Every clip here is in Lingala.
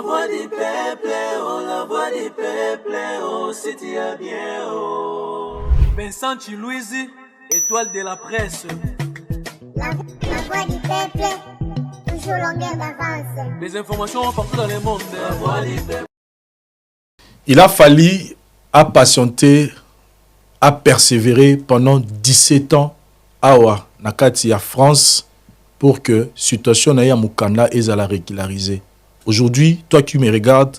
voix du peuple, oh, la voix du peuple, oh, si tu as bien, oh. Vincent Chilouizi, étoile de la presse. La voix du peuple, toujours longueur d'avance. Les informations partout dans le monde. La voix du peuple. Il a fallu à patienter, à persévérer pendant 17 ans à Nakati, à France, pour que la situation na Mukanda est à la régulariser. Aujourd'hui, toi qui me regardes,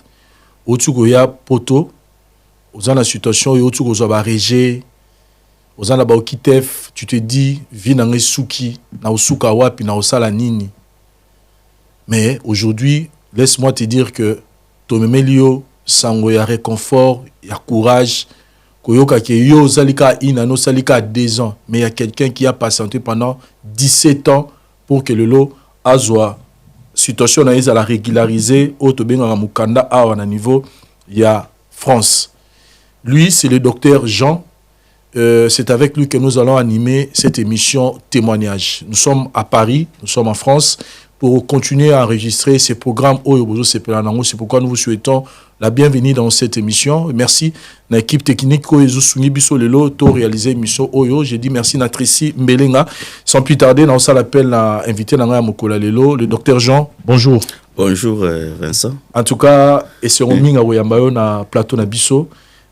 autour de poto, dans la situation, autour de la régie, dans la Baokitef, tu te dis, vi na ngesuki, na usuka wapi, na osala nini. Mais aujourd'hui, laisse-moi te dire que Tomemelio, sango ya réconfort, ya courage, koyoka ke yo salika ina no salika 2 ans, mais il y a quelqu'un qui a patienté pendant 17 ans pour que le lot azwa situation na la régulariser au tobenga mukanda a na niveau ya France. Lui, c'est le docteur Jean. C'est avec lui que nous allons animer cette émission témoignage. Nous sommes à Paris, nous sommes en France pour continuer à enregistrer ces programmes. C'est pourquoi nous vous souhaitons la bienvenue dans cette émission. Merci à l'équipe technique qui a réalisé l'émission Oyo. J'ai dit merci à Tracy Mbelenga. Sans plus tarder, nous allons l'appeler l'invité le docteur Jean. Bonjour. Bonjour Vincent. En tout cas, et c'est un plateau na biso.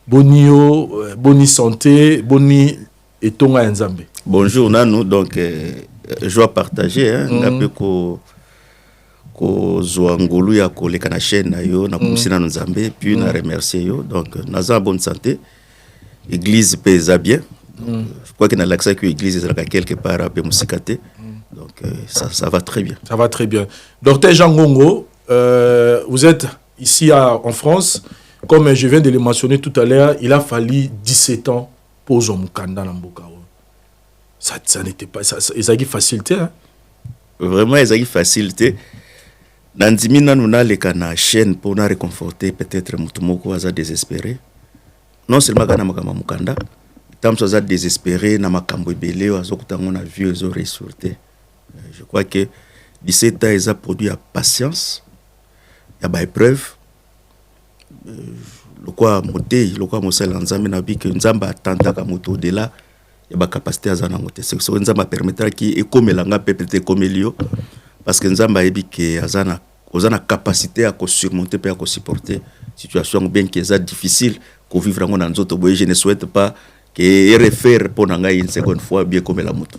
Boni santé, boni et tonga nzambe. Bonjour Nanou, donc je dois partager un peu ko zoangolu ya ko leka na chaîne na yo na kumsina nzambe puis na remercier yo donc naza bonne santé. Église pesa bien. Je crois que na l'accès que l'église est quelque part à Musikate. Donc ça va très bien. Ça va très bien. Docteur Jean Ngongo, vous êtes ici en France. Comme je viens de le mentionner tout à l'heure, il a fallu 17 ans pour Zomukanda Namboka. Ça n'était pas ça. Ils avaient facilité. Hein? Vraiment, ils avaient facilité. Nandimina nous na lekana chaîne pour nous réconforter peut-être mutumoko aza désespéré. Non seulement kana makama mukanda, tamso aza désespéré na makambo ebele azokutango na vieux zo ressorté. Je crois que 17 ans ils a produit à patience. Il y a ba épreuve. Le quoi monter, le quoi mosel nzambe na bi que nzamba atanda ka moto de là, il y a capacité à zana monter. C'est que nzamba permettra qui et comme langa peut-être comme Elio parce que nzamba ebi que azana capacité à surmonter et à supporter situation bien qui est difficile qu'on vivre en nzoto boye. Je ne souhaite pas que refaire pour nanga une seconde fois bien comme la moto.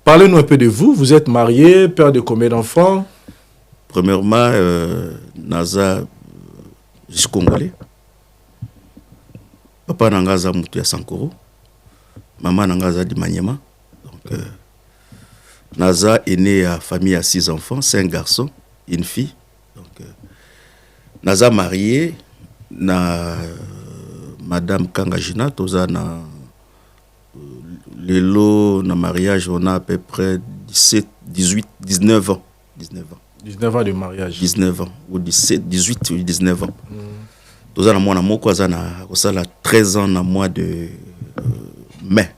Parlez-nous un peu de vous. Vous êtes marié, père de combien d'enfants? Premièrement, Naza je suis congolais. Papa nangaza mutu ya Sankoro. Maman nangaza di Maniema. Donc Naza est né à famille à 6 enfants, 5 garçons, une fille. Donc Naza marié na madame Kangajina, toza na lelo na mariage on a à peu près 17, 18, 19 ans. 19 ans de mariage. 19 ans, ou 17, 18 ou 19 ans. Tous les mois, on a 13 ans dans le mois de mai.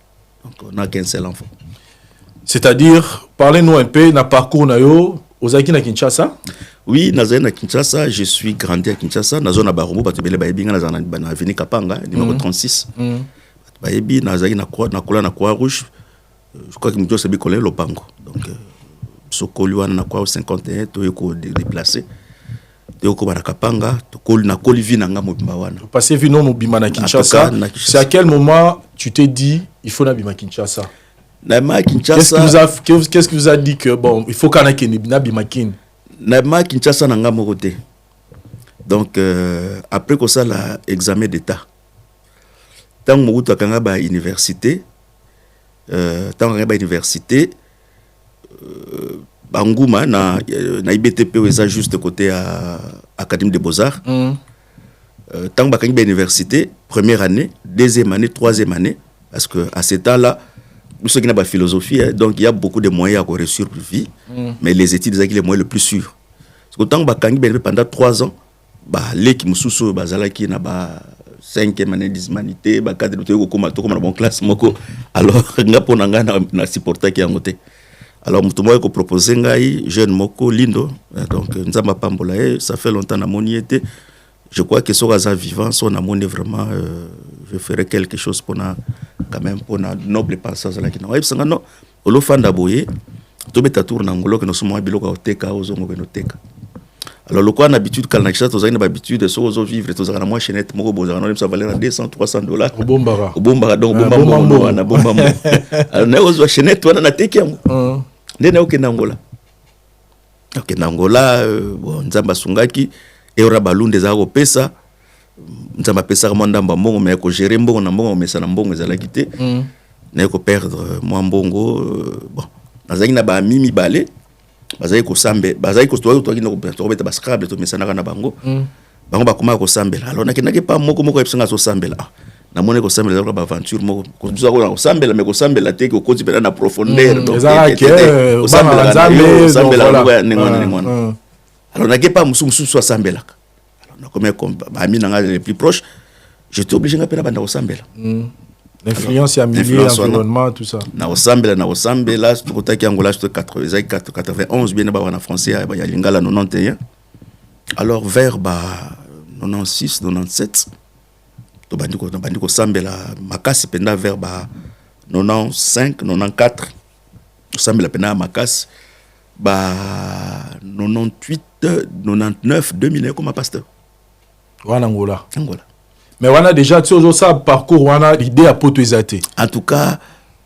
Donc, on a qu'un seul enfant. C'est-à-dire, parlez-nous un peu de parcours aux Aki na Kinshasa. Oui, na Kinshasa, je suis grandi à Kinshasa. Dans zone Barombo, parce que je suis dans l'avenue Kapanga, numéro 36. Je suis na Croix-Rouge. Je crois que je suis collé Lopango. Donc, Sokolu na kwa 51 to yoko déplacé yoko barakapanga to kol na kolivi na nga mobimba wana passé vu non mobimba na Kinshasa. C'est à quel moment tu t'es dit il faut na bima Kinshasa? Na ma Kinshasa qu'est-ce qui vous a dit que bon il faut kana kene na bima kin na ma Kinshasa na nga mokote. Donc après que ça la examen d'état tant mokuta kanga ba université Bangouma na IBTP eza juste côté à Académie des Beaux-Arts. Tant que à université, première année, deuxième année, troisième année, parce que à ce temps-là, nous sommes dans la philosophie, donc il y a beaucoup de moyens à réussir plus vite, mais les études sont les moyens les plus sûrs. Parce que tant que pendant 3 ans, les qui me sous bazalaki na ba 5e année d'humanité, cadre de comme bon classe moko, alors nga ponanga na supporter qui a monté. Alors mutu moko proposer ngai jeune moko lindo, donc nzamba pambola ça fait longtemps na moni été. Je crois que sur Aza vivant, si on a monné vraiment, je ferai quelque chose pour quand même pour la noble passage là qui n'a pas. Non, au lo fan d'aboyer, tout met à tour n'angolo que nous sommes habillés au teka aux hommes au teka. Alors le quoi en habitude quand on a tous une habitude de se vivre, tous on a moins chaînette, moko bozar, on ça valait $200-300. Au bombara. Au bombara donc bombara, na bombara. Alors na ozo chaînette, on a teka. N'est aucun n'angola. Ok n'angola, bon nzamba sungaki. Et ora balunde za ko pesa nzamba pesa mo ndamba mbongo mais ko gérer mbongo na mbongo mesa na mbongo za la quitté na ko perdre moi mbongo bon nazaki na ba mimi balé bazaki ko sambe bazaki ko to ki no ko beta ba scrabble to mesa na bango bango ba koma ko sambela alors na kinaki pa moko epsinga so sambela na mone ko sambela za ba aventure moko ko tuza ko sambela mais ko sambela te ko koti bela na profondeur donc ko sambela ngona alors, on n'a pas musu soit sambela. Alors, comme ami les plus proches, j'étais obligé de faire la sambela. L'influence à milieu, l'environnement, tout ça. Na sambela, c'est pour ça qu'il y a Angola, 91, bien en français, il y a Lingala 91. Alors, vers 96, 97, on a sambela, makasi penda vers 95, 94, sambela penda makasi. 98, 99, 2000 comme pasteur. Angola. Mais on a déjà ça parcours, on a l'idée à poto ezate. En tout cas,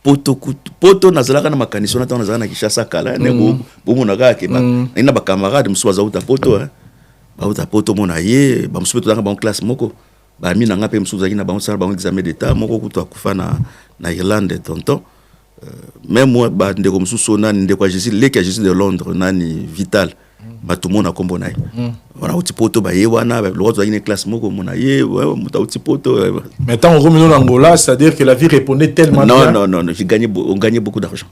poto nazalaka na makanisi na nazalaka na Kishasa kala ne bo naga ke ba ina ba camarade mswaza uta poto ba uta poto mona ye ba msupe to ba classe moko ba mi na ngape msuza kina ba sala ba examen d'état moko kuto akufa na Irlande tonton. Même moi ndeko msuso nani ndeko Jésus leki Jésus de Londres nani vital batumona kombo nayi wana utipoto ba ye wana ba lozo ina classe moko mona ye muta utipoto. Maintenant on remet en Angola, c'est-à-dire que la vie répondait tellement bien. Non, on gagnait beaucoup d'argent.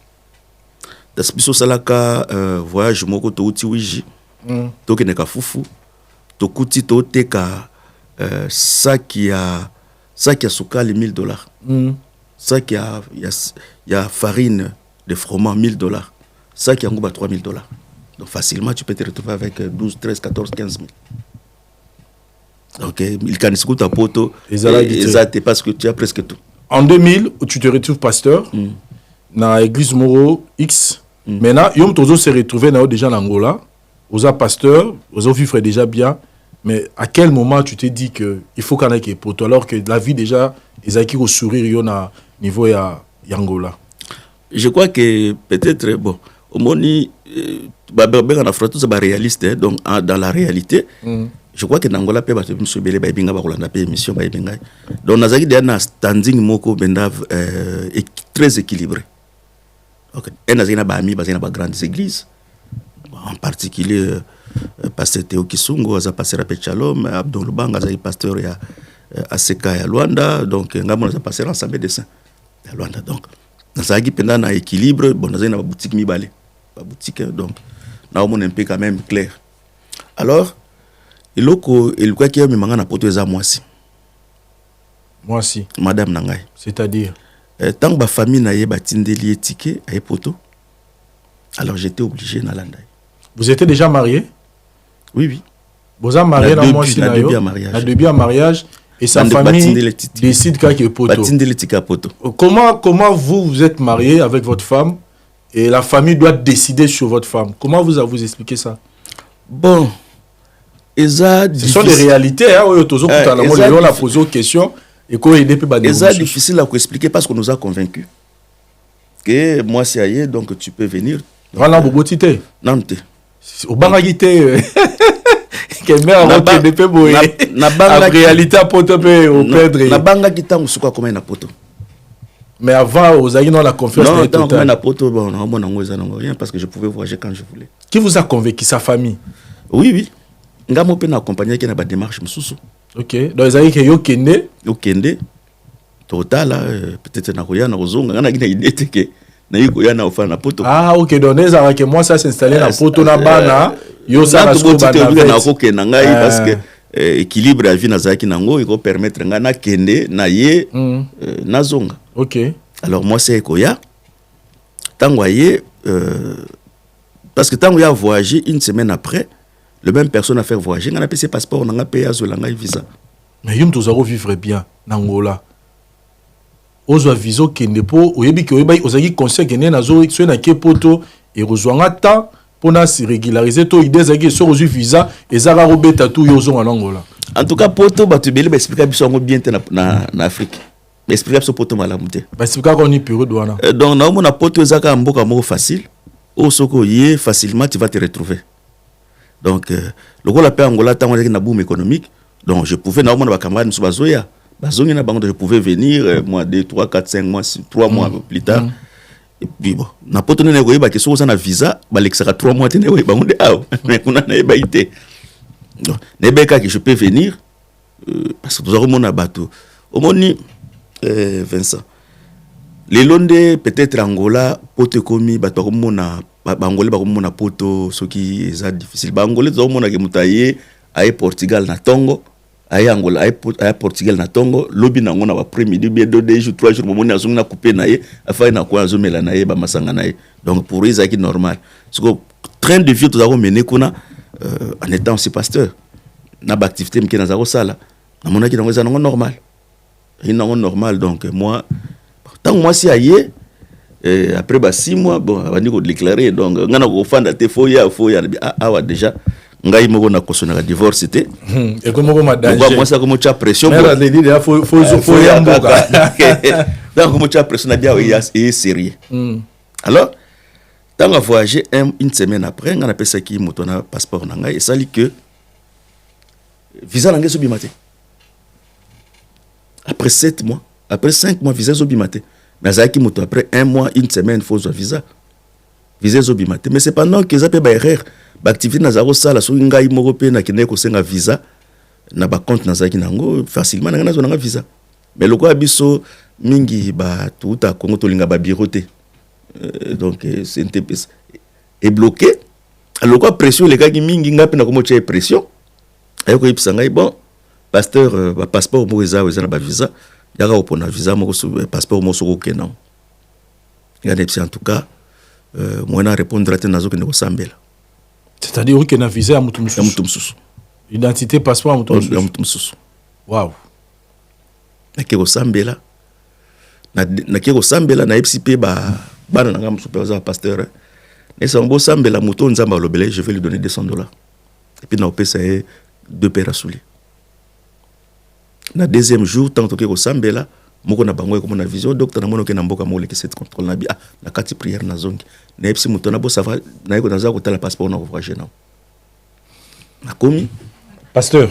Dans ce biso salaka voyage moko to uti wiji to keneka fufu to kuti to teka sac ya sukali $1000. Ça qui y a farine de froment $1000. Ça qui a $3000. Donc facilement tu peux te retrouver avec 12, 13, 14, 15 000. Donc il can écouter ta poto et parce que tu as presque tout. En 2000 tu te retrouves pasteur dans l'église Moro X. Maintenant yom tozo se retrouver déjà en Angola, aux pasteur, aux vivre déjà bien. Mais à quel moment tu t'es dit que il faut qu'on ait pour toi alors que la vie déjà ils ont qui sourire yon à niveau ya Angola. Je crois que peut-être bon au moni en Afrique c'est réaliste donc dans la réalité je crois que Angola peut battre monsieur belé ba binga ba kolanda pe émission ba binga donc nazaki de na standing moko benda très équilibré. OK et nazaki na ba ami ba na grandes églises en particulier pasteur Théo Kisungo a passé à Pechalom, Abdul Bang a pasteur à Seka à Luanda, donc ngamo a passé ensemble de saints à Luanda. Donc dans ça qui pendant na équilibre, bon dans une boutique mi balé, pas boutique donc na on un peu quand même clair. Alors il quoi qui a mi manga na poto eza mwasi. Mwasi. Madame Nangai. C'est-à-dire tant ba famille na ye batindeli étiquette à poto. Alors j'étais obligé na landa. Vous étiez déjà marié? Oui. Vous êtes marié dans moi la début à mariage. La début à mariage et sa famille décide qu'il y a poto. Comment vous êtes marié avec votre femme et la famille doit décider sur votre femme? Comment vous expliquez ça? Bon, ce sont des réalités. On a posé aux questions et qu'on aide pas. C'est difficile à expliquer parce qu'on nous a convaincus que moi c'est ailleurs donc tu peux venir. Voilà, Bobotité. Non, au Bangagité. Quelle mère a voté des péboyés. En réalité, à poto peut au perdre. La Bangagita, on se croit comme un poto. Mais avant, vous avez la confiance. Non, tant comme un poto, bon, on rien parce que je pouvais voyager quand je voulais. Qui vous a convaincu? Sa famille? Oui. Ngamo peut accompagner qui n'a pas de démarche, moussou. Ok. Donc, vous avez dit que Yokende. Yokende. Total, peut-être na Roya, na Rozonga, na Guinée, il était que. Ah ok donc que moi ça s'installer na poto na bana yo ça va se parce que équilibre la vie na zaki nango il va permettre ngana kende na ye na zonga. OK. Alors moi c'est Ekoya Tango parce que tant qu'il a voyagé une semaine après, le même personne a fait voyager, on a payé ses passeports, on a payé un visa. Mais yum tozaro vivre bien en Angola. Ozo visa qui n'est pas, oyebi ki oyebi ozaki conseil que na zo so na kepoto et rejoindre temps pour se régulariser to idée zaki so reçu visa et zara robeta tout yozo en Angola. En tout cas poto batubeli ba expliquer biso ngo bien na Afrique. Ba expliquer biso poto malamu te. Ba expliquer qu'on y période douana. Donc na mona poto zaka mboka moko facile. Au soko yé facilement tu vas te retrouver. Donc le gars la paix Angola tant on est na boom économique. Donc je pouvais na mona ba camarade musu bazoya. Bazongi na bango je pouvais venir mois 2 3 4 5 mois 3 mois plus tard. Et puis bon, na poto ne ko yeba ke so na visa, ba lexera 3 mois tene we bango de aw. Mais kuna na yeba ité. Donc nebeka que je peux venir parce que nous avons mon bateau. Au moni Vincent. Les Londres peut-être Angola poto komi bato komona bangolais bakomona poto soki eza difficile. Bangolais zo mona ke mutaye ay Portugal na Tongo, ay Angola ay Portugal na Tongo, lobi nango na après midi bien 2 jours 3 jours momoni azongi na couper na ye, afai na kwa azomela na ye ba masanga na ye. Donc pour eux ça qui normal. Parce que train de vie tout avons mené kuna en étant aussi pasteur. Na ba activité mkena za ko sala. Na mona ki nango za nango normal. Il nango normal donc moi tant moi si aye après 6 mois bon on va dire déclarer donc ngana ko fanda te foya awa déjà ngai moko na kosona ka divorce te et comme moko ma danger moi ça comme tu as pression mais la dit là faut ya mboka donc comme tu as pression na bien et sérieux alors tant à voyager une semaine après ngana pesa ki moto na passeport na ngai et ça dit que visa na ngai so bimate après 7 mois après 5 mois visa so bimate. Mais après 1 mois, 1 semaine, il faut un visa. Visa zobimate. Mais c'est pendant que ça peut être erreur. L'activité n'a pas ça, la souinga européenne qui n'est qu'un visa, n'a pas compte dans nango facilement n'a pas visa. Mais le quoi biso mingi ba tout à Congo tolinga ba biroté. Donc c'est est bloqué. Alors quoi pression les gars qui mingi ngapi na komo tche pression. Ayo ko ipsanga bon pasteur ba passeport mo eza na ba visa. Yaka opona visa moko passeport mo soko kenan. Ngane en tout cas moi na répondre à nazo ke ndeko sambela. C'est-à-dire que na visa ya mutu mususu. Identité passeport ya mutu mususu. Wow. Na ke ko sambela. Na ke ko sambela na FCP ba bana nga superviseur pasteur. Et son beau sambela mutu nzamba lobele je vais lui donner $200. Et puis na opesa 2 paires à souliers. Na deuxième jour tant que ko sambela moko na bango ko na vision docteur na mono ke na mboka mo leke cette contrôle na bi na kati prière na zongi na epsi muto na bo sava na ko naza ko tala passeport na voyager na na komi pasteur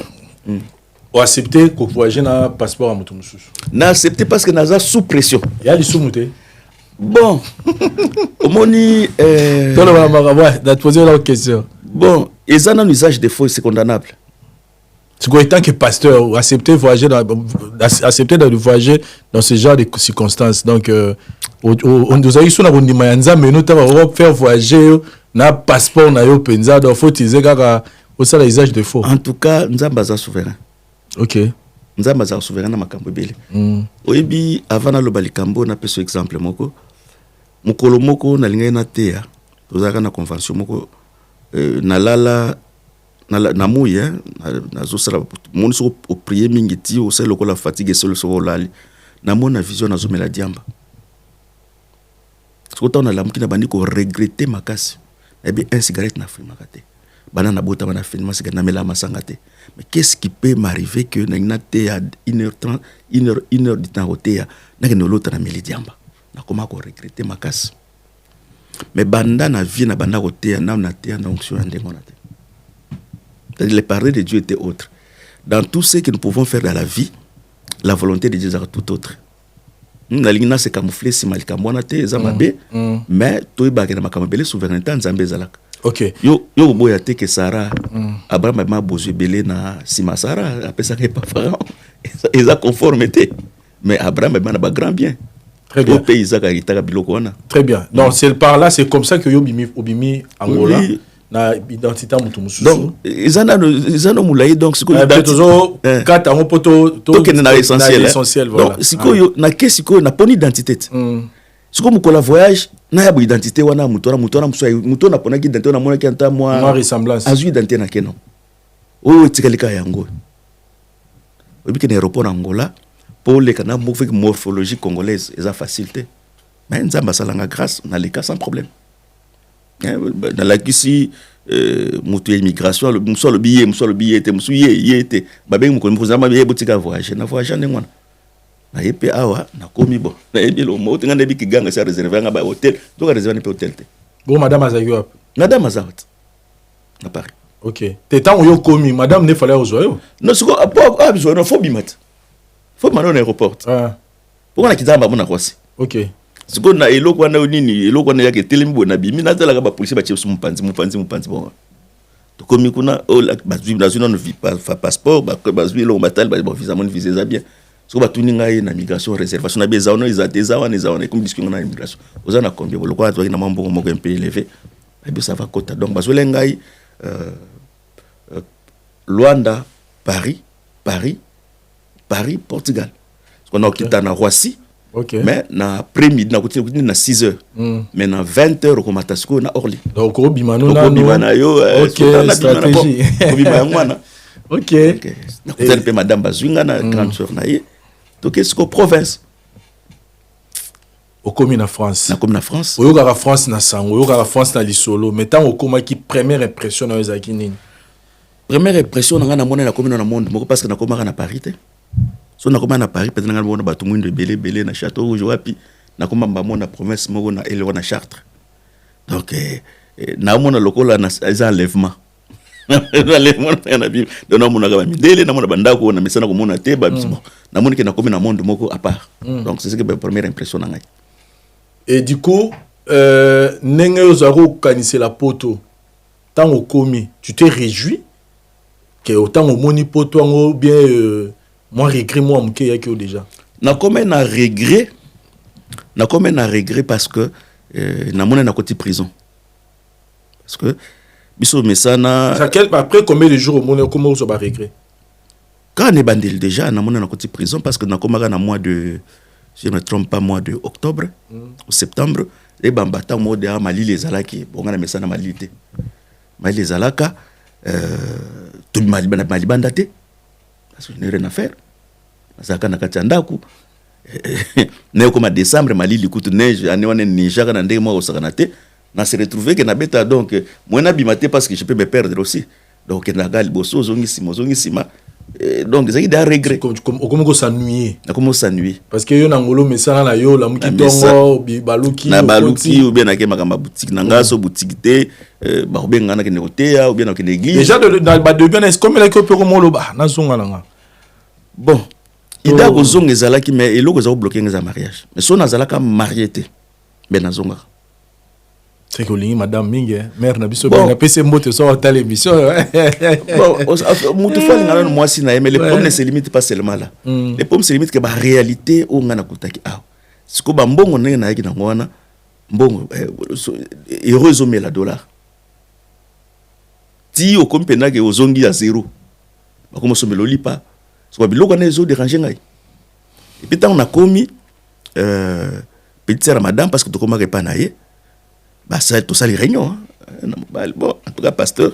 o accepter ko voyager na passeport à muto mususu na accepter parce que naza sous pression ya li sumuté bon omoni tolo ba ba da poser la question bon ezana usage de faux c'est condamnable. C'est quoi tant que pasteur accepter voyager de voyager dans ce genre de circonstances donc on nous a eu sur la route de mais nous faire voyager na passeport na yo penza donc faut utiliser kaka au ça l'usage de faux. En tout cas nzamba za souverain. OK. Nzamba za souverain na makambo bele. Oyebi avant na lobali kambo na peso exemple moko mukolo moko na linga na tea tozaka na convention moko na lala na mouille na zo sala mon so au prier mingiti au sel ko la fatigue seul so lali na mona vision na zo mela diamba so ta na lamki na bandi ko regretter makasi et bien un cigarette na fuma kate bana na bota bana filma cigarette na mela masanga te mais qu'est-ce qui peut m'arriver que na te à 1h30 1h du temps au te na ke no lota na meli diamba na koma ko regretter makasi mais banda na vie na banda ko te na te na onction ndengo na te. Les paroles de Dieu étaient autres. Dans tout ce que nous pouvons faire dans la vie, la volonté de Dieu est tout autre. La ligne c'est camouflé si mal kamwanate zamabe, mais toi bagé na makamabele souveraineté nzambe zalaka. OK. Yo boya te que Sarah Abraham m'a besoin belé na sima Sarah après ça que pas pharaon. Ils a conformité. Mais Abraham m'a ba grand bien. Très bien. Au pays ça ka biloko wana. Très bien. Donc c'est par là c'est comme ça que yo bimi Angola. Oui. Na identité mutu mususu donc izana mulai donc siko toujours kata ngopoto to que na essentiel voilà donc siko yo na ke siko na poni identité C'est comme un voyage, na ya identité wana mutona mutona pona ki identité na mona ki anta moi ressemblance azu identité na kenon. O tikalika yango. Obi ke na aéroport Angola pour les kana morphologie congolaise eza facilité. Mais nzamba salanga grâce na les cas sans problème. Dans la kisi mutu immigration le billet te musu yete babe mu ko muzama be botika voyage na voyage ndengwana. Na yepe awa na komi bon na yebi lo mo tinga ndebi kiganga sa réserver nga ba hôtel to ka réserver pe hôtel te bon madame azayop madame azawat na Paris OK t'étant yo komi madame ne fallait ozoyo non siko a besoin no fobimat fobimat na aéroport pour na kitamba mona kwasi OK siko na eloko na nini eloko na yake telembo na bimi na tala ka ba police ba chef mupanzi bon to komi kuna o la bazwi na zone no vi passeport ba bazwi lo batal ba visa mon visa za bien so batuni ngai na migration réservation na beza ono izateza wana comme discussion na immigration ozana combien boloko atwa na mambo moko un peu élevé et bien ça va kota donc bazole ngai Luanda Paris Portugal parce qu'on a quitté na Roissy mais na après-midi na côté na 6h mais na 20h ko matasko na Orly donc obimano na yo stratégie obimana OK na côté pe madame bazwinga na grande sœur na ye donc est-ce que province au commis na France na comme na France oyoka France na sango oyoka France na lisolo mais tant okoma ki première impression na ezaki nini première impression na mona na commune na monde moko parce que na koma na Paris te so na koma na Paris peut-être na mona batu mwindo belé na Château Rouge wapi na koma mona province moko na Elero na Chartres donc na mona lokola na eza enlèvement donc c'est ce que la première impression. Et du coup, la poto, tant au commis, tu t'es réjoui que autant au moni poto bien moi regret moi déjà. Na comme un regret parce que na mona na côté prison parce que biso mesana après combien de jours au monde comment ça va regret quand on est bandé déjà na mona na côté prison parce que na komaka na mois de si je ne me trompe pas mois de octobre ou septembre les bambata mo de Mali les alaki bonga na mesana Mali te Mali les alaka tout Mali bandate parce que je n'ai rien à faire saka na katyandaku ne comme décembre Mali likutu neige ane wana Niger na ndenge mo osaka te na se retrouver que na beta donc moi na bimate parce que je peux me perdre aussi donc na gal bosso zongi sima donc ça il a regret comment s'ennuyer na comment s'ennuyer parce que yo na ngolo mesana na yo la muki tongo baluki na baluki ou bien na ke makamba boutique na ngaso boutique te ba obenga na ke nekotea ou bien na ke l'église déjà dans ba de bien est comme la que peut comment lo ba na zonga nga bon ida ko zonga ezalaki mais eloko za bloquer nga mariage mais so na zalaka marié te ben na zonga. C'est que madame mingi mère na biso ba pese mbote so ta l'émission bon mutu fali ngala moi si na mais les problèmes ne se limitent pas seulement là les problèmes se limitent que ba réalité o ngana kutaki ah siko ba mbongo ndenge na yaki na ngwana mbongo heureusement mais la dollar ti o kompena ke ozongi à zéro ba komo so meloli pas so ba biloko na ezo déranger ngai et puis tant on a commis petite sœur madame parce que to koma pas na ye bah ça tout ça les réunions bon en tout cas pasteur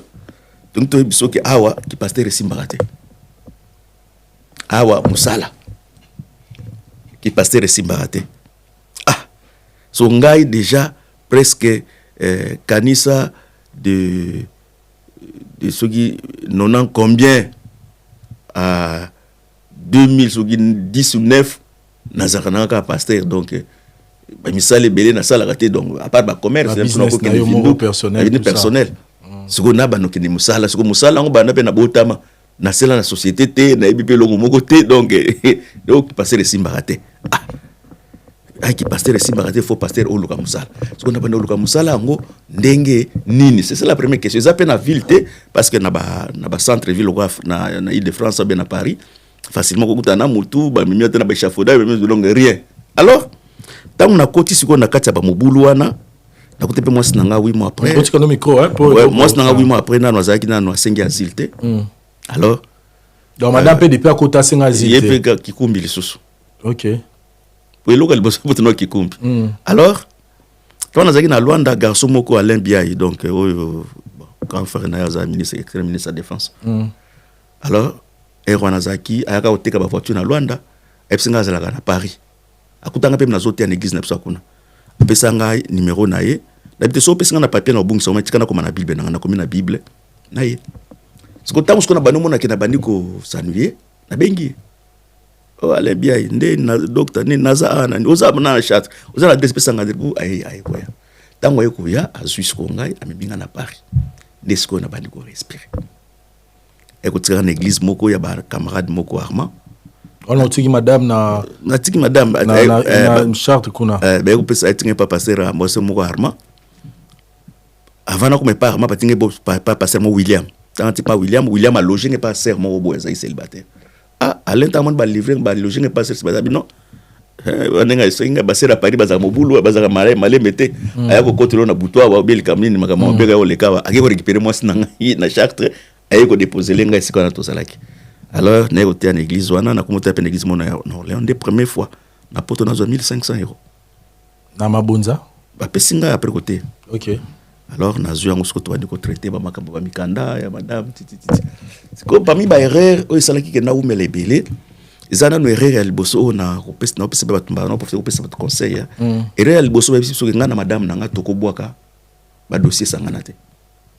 donc tu biso que awa qui pasteur Simbarate awa musala qui pasteur Simbarate ah so ngai déjà presque kanisa de ceux qui non combien à 2000 ceux qui 10 ou 9 nazarana pasteur donc ba misale belé na sala raté donc à part ba commerce c'est un peu personnel ce qu'on a ba no kini musala ce que musala ngo ba na pe na botama na sala na société te na ebipe longo moko te donc donc passer les Simbarate ah qui passer les Simbarate faut passer au luka musala ce qu'on a ba no luka musala ngo ndenge nini c'est ça la première question ça pe na ville te parce que na ba centre ville na Île-de-France bien à Paris facilement ko kutana mutu ba mimia te na ba échafaudage même de longue rien alors tant on a côté ce qu'on a katia ba mobulu wana na côté pe moi sinanga 8 mois après côté comme micro hein moi sinanga 8 mois après na nozaki na no 5 asile te alors donc madame pe depuis à côté 5 asile te yepeka kikumbi lisusu OK pour eloko liboso pour no kikumbi. Alors quand on a zaki na Luanda garçon moko Alain Biaye donc quand frère na yaza ministre de la défense. Alors Eronazaki ayaka oteka ba voiture na Luanda epsinga zalaka na Paris. Akutanga pe na zote ya église na biso kuna. Apesa ngai numéro na ye. D'habitude so pesa na papier na bungisa o matikana comme na Bible na comme na Bible. Na ye. Siko tamu siko na banomo na kina bandiko sanuye na bengi. Oh allez bien ndé na docteur ni naza ana oza na chat oza na despesa ngade bu ay koya. Tango yeko ya azuis ko ngai amebinga na Paris. Desiko na bandiko respirer. Ekotira na église moko ya ba camarade moko Armand. On a tiki madame na tiki madame na charte kuna. Ba ko pesa tinga pa passer a mose moko Armand. Avant na ko me pa Armand patinga pa passer mo William. Tant pas William a logé n'est pas serment au bois célibataire. Ah, à l'internement ba livrer ba logé n'est pas célibataire non. On nga singa ba sera Paris ba za mobulu ba za malé mete aya ko kotelo na butoa wa bel kamini makama mbega yo lekawa ake ko récupérer moi sinanga na Chartres aya ko déposer lenga siko na to salaki. Alors na ko te en église wana na ko te en église mona na Orléans des première fois na poto na 1500 €. Na mabonza ba pesinga après côté. OK. Alors nazu yango siko to bandi ko traiter ba makambo ba mikanda ya madame titi. Siko parmi ba erreur o salaki ke na umela ebele. Ezana no erreur ya liboso na kopesa na opesa ba tumba na opesa ba conseil. Erreur ya liboso ba biso ngana madame nanga tokobwaka ba dossier sangana te.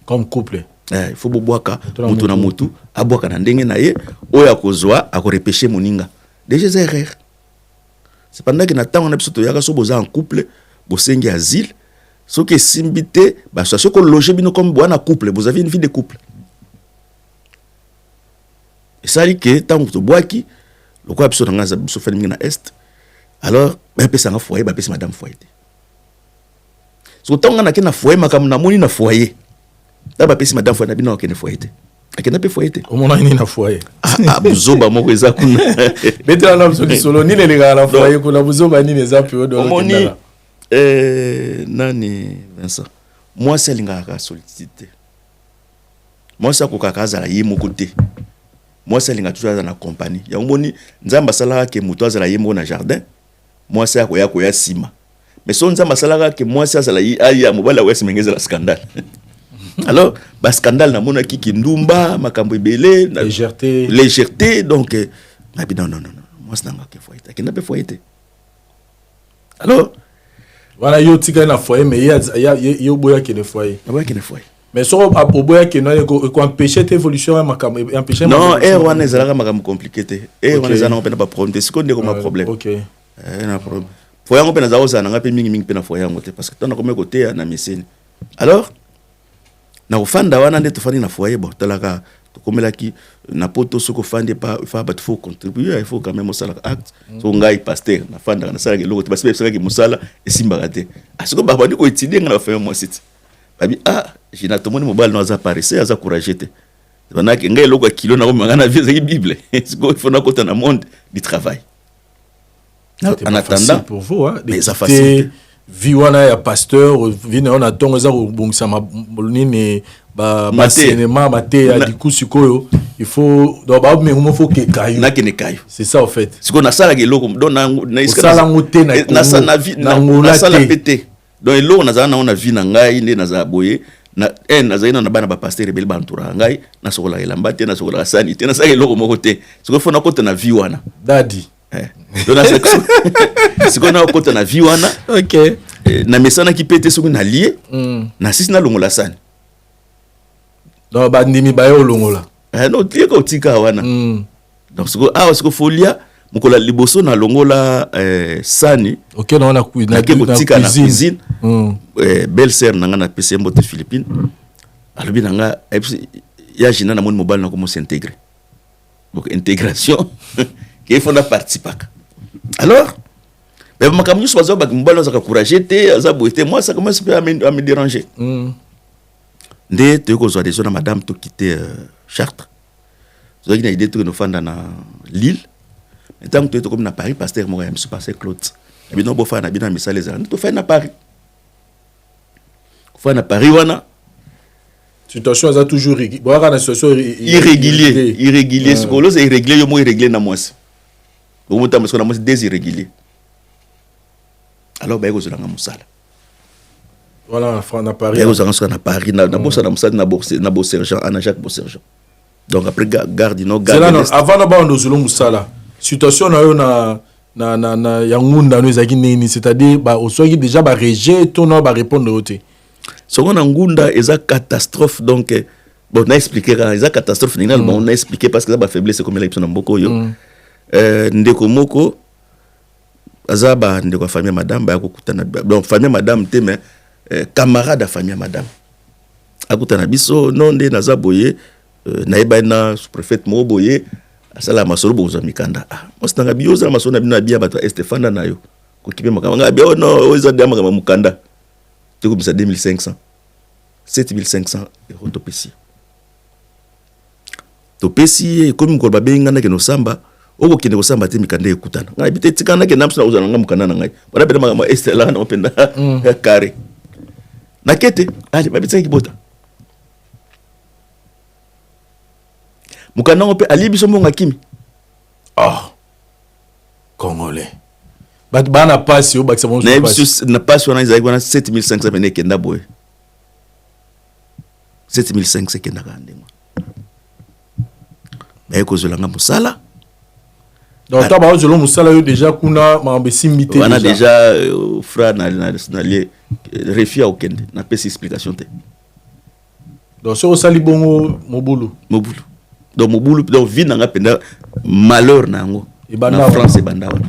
Comme couple. Il faut boboaka mutu na mutu abwaka na ndenge na ye oya kozwa akorepeshe moninga. Déjà c'est erreur. C'est pendant que na tango na biso to yaka so boza en couple bosengi asile. Ce qui est simbité, ce qu'on loge bino comme un couple, vous avez une vie de couple. Et ça dit que tant que tu bois qui, le quoi absolument dans la famille na est, alors ben pesa na foyer, ben pesa madame foyer. So tant qu'on a qu'un foyer, ma comme na moni na foyer, là ben pesa madame foyer na bino qu'un foyer. A qu'un peu foyer. Au moment où na foyer. Ah buzoba moko eza kuna. Betela na biso solo ni le gars na foyer kuna buzoba ni les appuis de l'autre. Nani Vincent moi c'est l'ingaka sollicité moi ça ko kakaza la yimo côté moi c'est l'inga toujours dans la compagnie ya ngoni nzamba sala ke muto azala yimo na jardin moi c'est ko ya sima mais son nzamba sala ke moi c'est azala aya mobala wesi mengeza la scandale alors ba scandale na mona kiki ndumba makambo ebele légèreté donc non moi c'est nanga ke foyer ke na pe foyer alors voilà yo tika na foyer mais yo boya ke ne foyer boya ke ne foyer mais so au boya ke no ko empêcher l'évolution makam empêcher non wana ezalaka makam compliqué te wana ezana pe na ba problème siko ndeko ma problème OK na problème foyer ngo pe na zaoza na ngape mingi pe na foyer ngo te parce que tona comme côté na miseni alors na ofanda wana nde tofandi na foyer bon talaka tokomelaki na poto soko fande pa fa bat faut contribuer il faut quand même osala acte so ngai pasteur na fanda na sala ke loko parce que sala ke musala esimba te asiko ba bandi ko étudier na fa moi site babi jina tomoni mobile no aza parecer aza courageux te bana ke ngai loko kilo na ko mangana vie za bible siko il faut na kota na monde du travail en attendant pour vous hein mais ça facile vie wana ya pasteur vina on a tongo za bongisa nini ba cinéma maté ya diku sikoyo il faut donc ba mais il faut que kayo na kene kayo c'est ça en fait siko na sala ke loko don na iska sala ngote na vie na sala pété donc eloko na zana na vie na ngai nde na za boye na na zaina na bana ba pasteur bel bantura ngai na sokola elamba te na sokola sani te na sala eloko moko te siko fona kota na vie wana dadi donc siko na kota na vie wana OK na mesana ki pété siko na lié na sisi na longola sani donc ba ndimi ba yo longola non tie ko tika wana donc siko folia mukola liboso na longola sani OK na cuisine belle sœur nanga na PC mbote Philippine alobi nanga ya jina na moni mobile na comment s'intégrer donc intégration qu'il faut na participer alors mais makamyo so bazo ba mobile za ka courager te za boité moi ça commence à me déranger nde te ko zo des na madame to quitter Chartres zo qui na idée to no fanda na Lille et tant que tu es comme na Paris pasteur mo ya monsieur pasteur Claude et bien no bo fa na bien na misale za to fa na Paris ko fa na Paris wana situation ça toujours na situation irrégulier ce que c'est irrégulier yo mo irrégulier na moi au moment parce que na moi des irrégulier alors ba kozolanga musala voilà na Paris ba kozolanga na Paris na bossa na musala na bo sergent ana Jacques bo sergent donc après garde no garde avant na ba ndozolo musala situation na yo na ya ngunda no ezaki nini, c'est-à-dire ba osoki déjà ba rejet to na ba répondre oté seconde ngunda eza catastrophe. Donc bon on a expliqué eza catastrophe ninal bon on a expliqué parce que ça ba faiblesse comme la na mboko yo ndeko moko azaba ndeko famille madame ba kokutana donc famille madame te mais camarade de famille madame akutana biso non nde naza boye naeba na sous-préfet mo boye asala masolo boza mikanda mostanga bioza masolo na bino bia bato Estefanda nayo ko kibe makanga bia no oza de makama mukanda te ko bisa 2500 7500 euros topesi comme ko babenga na ke no samba oko kende ko samba te mikanda ekutana ngai bite tikana ke namsa na uzana ngamukanda na ngai bana bena makama Estela na openda carré na kete ali babitsa kibota mukanda ngope ali biso mbonga kimi congolais bana passe yo bakisa bon na passe wana izaki wana 7500 bene kenda boy 7500 kenda kandema ba ekozolanga musala donc taba ozolo musala yo déjà kuna mambe simbité wana déjà fra na lié refia okende na pesi explication te donc so sali bongo mobulu donc mobulu donc vie nanga penda malheur nango na France e banda wana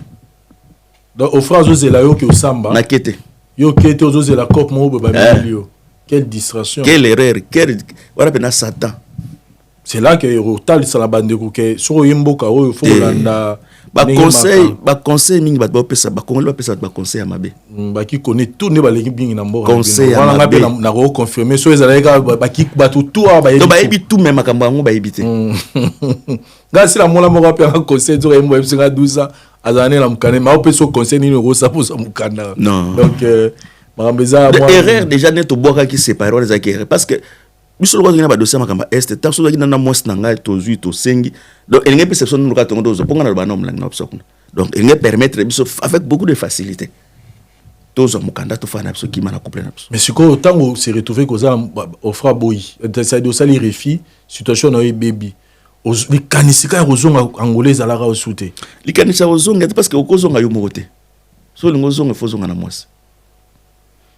donc au France ozela yo ke osamba na kete yo kete ozela cop mo ba milio quelle distraction quelle erreur quelle wana pena Satan. C'est là que rotal ça la bande ko ke so yimboka o fo landa ba conseil mingi ba pesa ba congolais ba pesa ba conseil amabe ba ki connaît tout ne ba l'équipe bingi na mboka conseil amabe na ko confirmer so ezala ka ba ki ba tout ba ebi tout même makamba ngo ba ebité ngasi la mola moko pe un conseil zo yimbo ebsinga 12 ans azane la mukane ma opeso conseil ni ko sa pour sa mukana donc marambeza moi erreur déjà net to boka ki séparer les acquérir parce que biso ko ngina ba dossier makamba est ta so ngina na mos na ngai to zui to sengi donc elle ngepé perception no ka to ngozo ponga na ba nom la ngina opsokuna donc elle ngepé permettre biso avec beaucoup de facilité tozo mukanda to fana biso ki mana couple na biso mais siko tango se retrouver koza offre boy ça doit salir refi situation na baby les kanisika rozonga angolais ala ra osute les kanisika rozonga parce que okozonga yo mokote so lingozonga fozonga na mwasi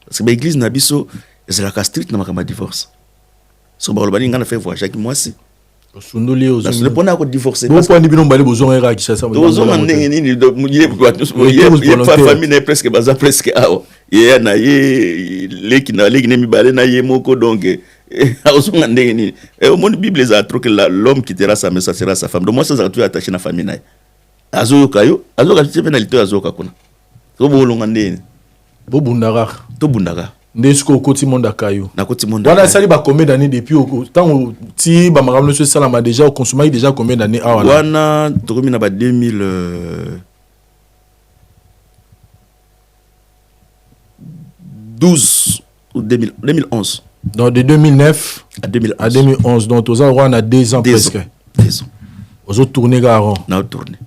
parce que l'église na biso ezalaka strict na makamba divorce so ba lobani ngana fait voyage ki mwasi osundoli ozonga le pona ko divorcer bo poni bino mbali bozonga era ki sasa ozonga ndenge nini do muye kwa famille na presque baza presque awa ye na ye leki ne mibale na ye moko donc ozonga ndenge nini au monde bible za trop que l'homme quittera sa mère, ça sera sa femme donc moi ça ça tu attaché na famille na azoyoka yo azoka ti penalité azoka kuna so bolonga ndenge bo bundara to bundara ndesko koti monda kayo na koti monda wana sali ba combien d'années depuis tant ti ba makamno so sala ma déjà au consommer déjà combien d'années wana to komi na ba 2012 ou 2011 donc de 2009 à 2011 donc aux on a 2 ans presque 2 ans aux tourner garon na tourner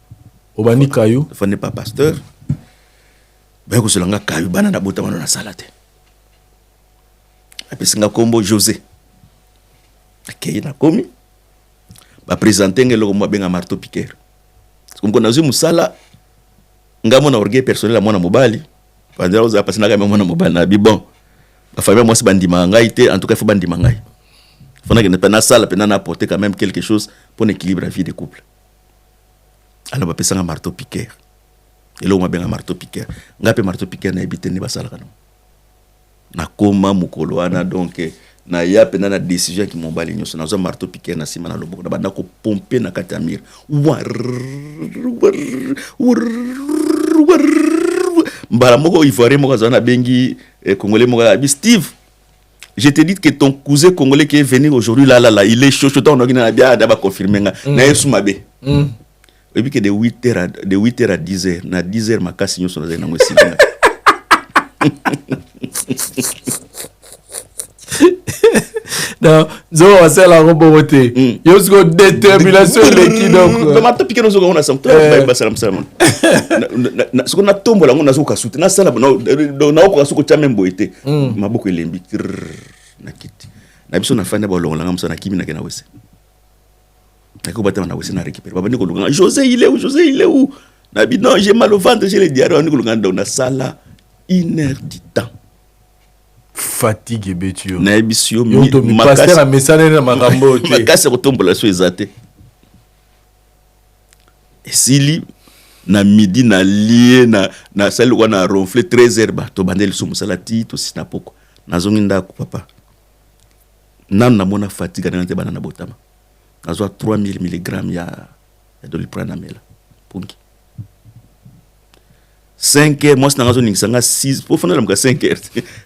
obani kayo fa n'est pas pasteur ba ko selanga kayo bana na bota wana na salate apesinga kombo José akei na komi ba présenter ngelo ko benga marteau piqueur comme qu'on a vu musala ngamo na orgueil personnel à mwana mobali pendant oza pasina ka mwana mobali na bi bon ba famille moi c'est bandima ngai te en tout cas faut bandima ngai faut na na sala pe na apporter quand même quelque chose pour équilibrer la vie des couples alors ba pesanga marteau piqueur et là on benga marteau piqueur ngape marteau piqueur na ebité ni basala kana na koma mukolo wana donc na ya pena na décision qui mombali nyoso na zo marteau piqueur na sima na loboko na banda ko pomper na katamir mbala moko ivoirien moko zana bengi congolais moko abi Steve, je te dis que ton cousin congolais qui est venu aujourd'hui là il est chaud on a bien d'aba confirmer na yesu mabe et puis que de 8h à 10h na 10h makasi nyoso na zana ngwesi Non, zo c'est la roboté. Yo ce détermination l'équipe donc. Dans ma piqué nous on a ça. Ba salam salam. Ce qu'on a tombé là on a zo ka soutenir na sala na ko ka ko même boité. Maboko elembi na kiti. Na biso na fana ba longa ngam na kimi na kena wese. Na ko bata na wese na récupérer. Baba ndiko longa José il est où? Na bi non, j'ai mal au ventre, j'ai les diarrhées, on est longa dans na sala 1 heure du temps. Fatigue betio. Na bisio mi pasteur a message na makambo te. Makasi retombe la so ezate. Et sili na midi na lié na sali wana ronfler 13h ba to bandel so musala ti to sinapoko. Nazongi ndako papa. Nan na mona fatigue na te banana botama. Nazo 3000 mg ya doliprane mela. Pungi. 5 heures, moi c'est dans une 6 pour faire la 5 heures.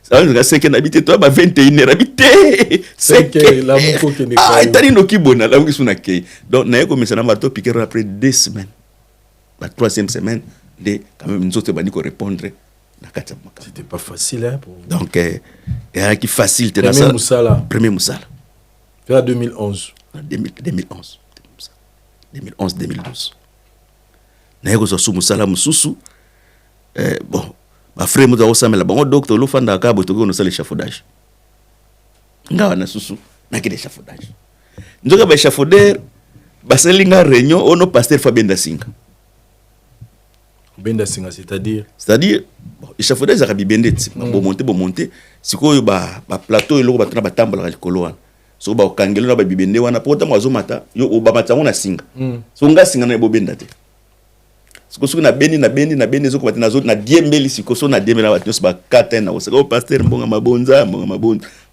Ça veut dire 5 heures d'habiter toi bah 21 heures habiter 5 heures la moko ke ne ah tani no kibona la moko na ke donc na yeko mais ça na bato piquer après 2 semaines. La troisième semaine de quand même nous autres bani ko répondre na kata maka. C'était pas facile hein pour vous. Donc qui facile te na ça. Premier Moussala. Vers 2011. 2011. 2012. Na yeko so Moussala mususu. Bon, ma frère mouta osamela bango docteur lo fanda ka boto ko no sala échafaudage. Ngawa na susu na ki échafaudage. Njoka ba échafaudaire baselinga réunion ono pasteur Fabien Dasinga. Benda Singa c'est-à-dire bon échafaudage za bibendeti bon monter sikoyo ba plateau eloko batana batambola ka likolo wana. So ba okangelo na ba bibende wana pota mwazo mata yo obamata ngona singa. So nga singa na bobenda te. Siko na beni zo ko batina zo na diembeli siko so na diembela batinyo ba kata na osaka pasteur mbonga mabonza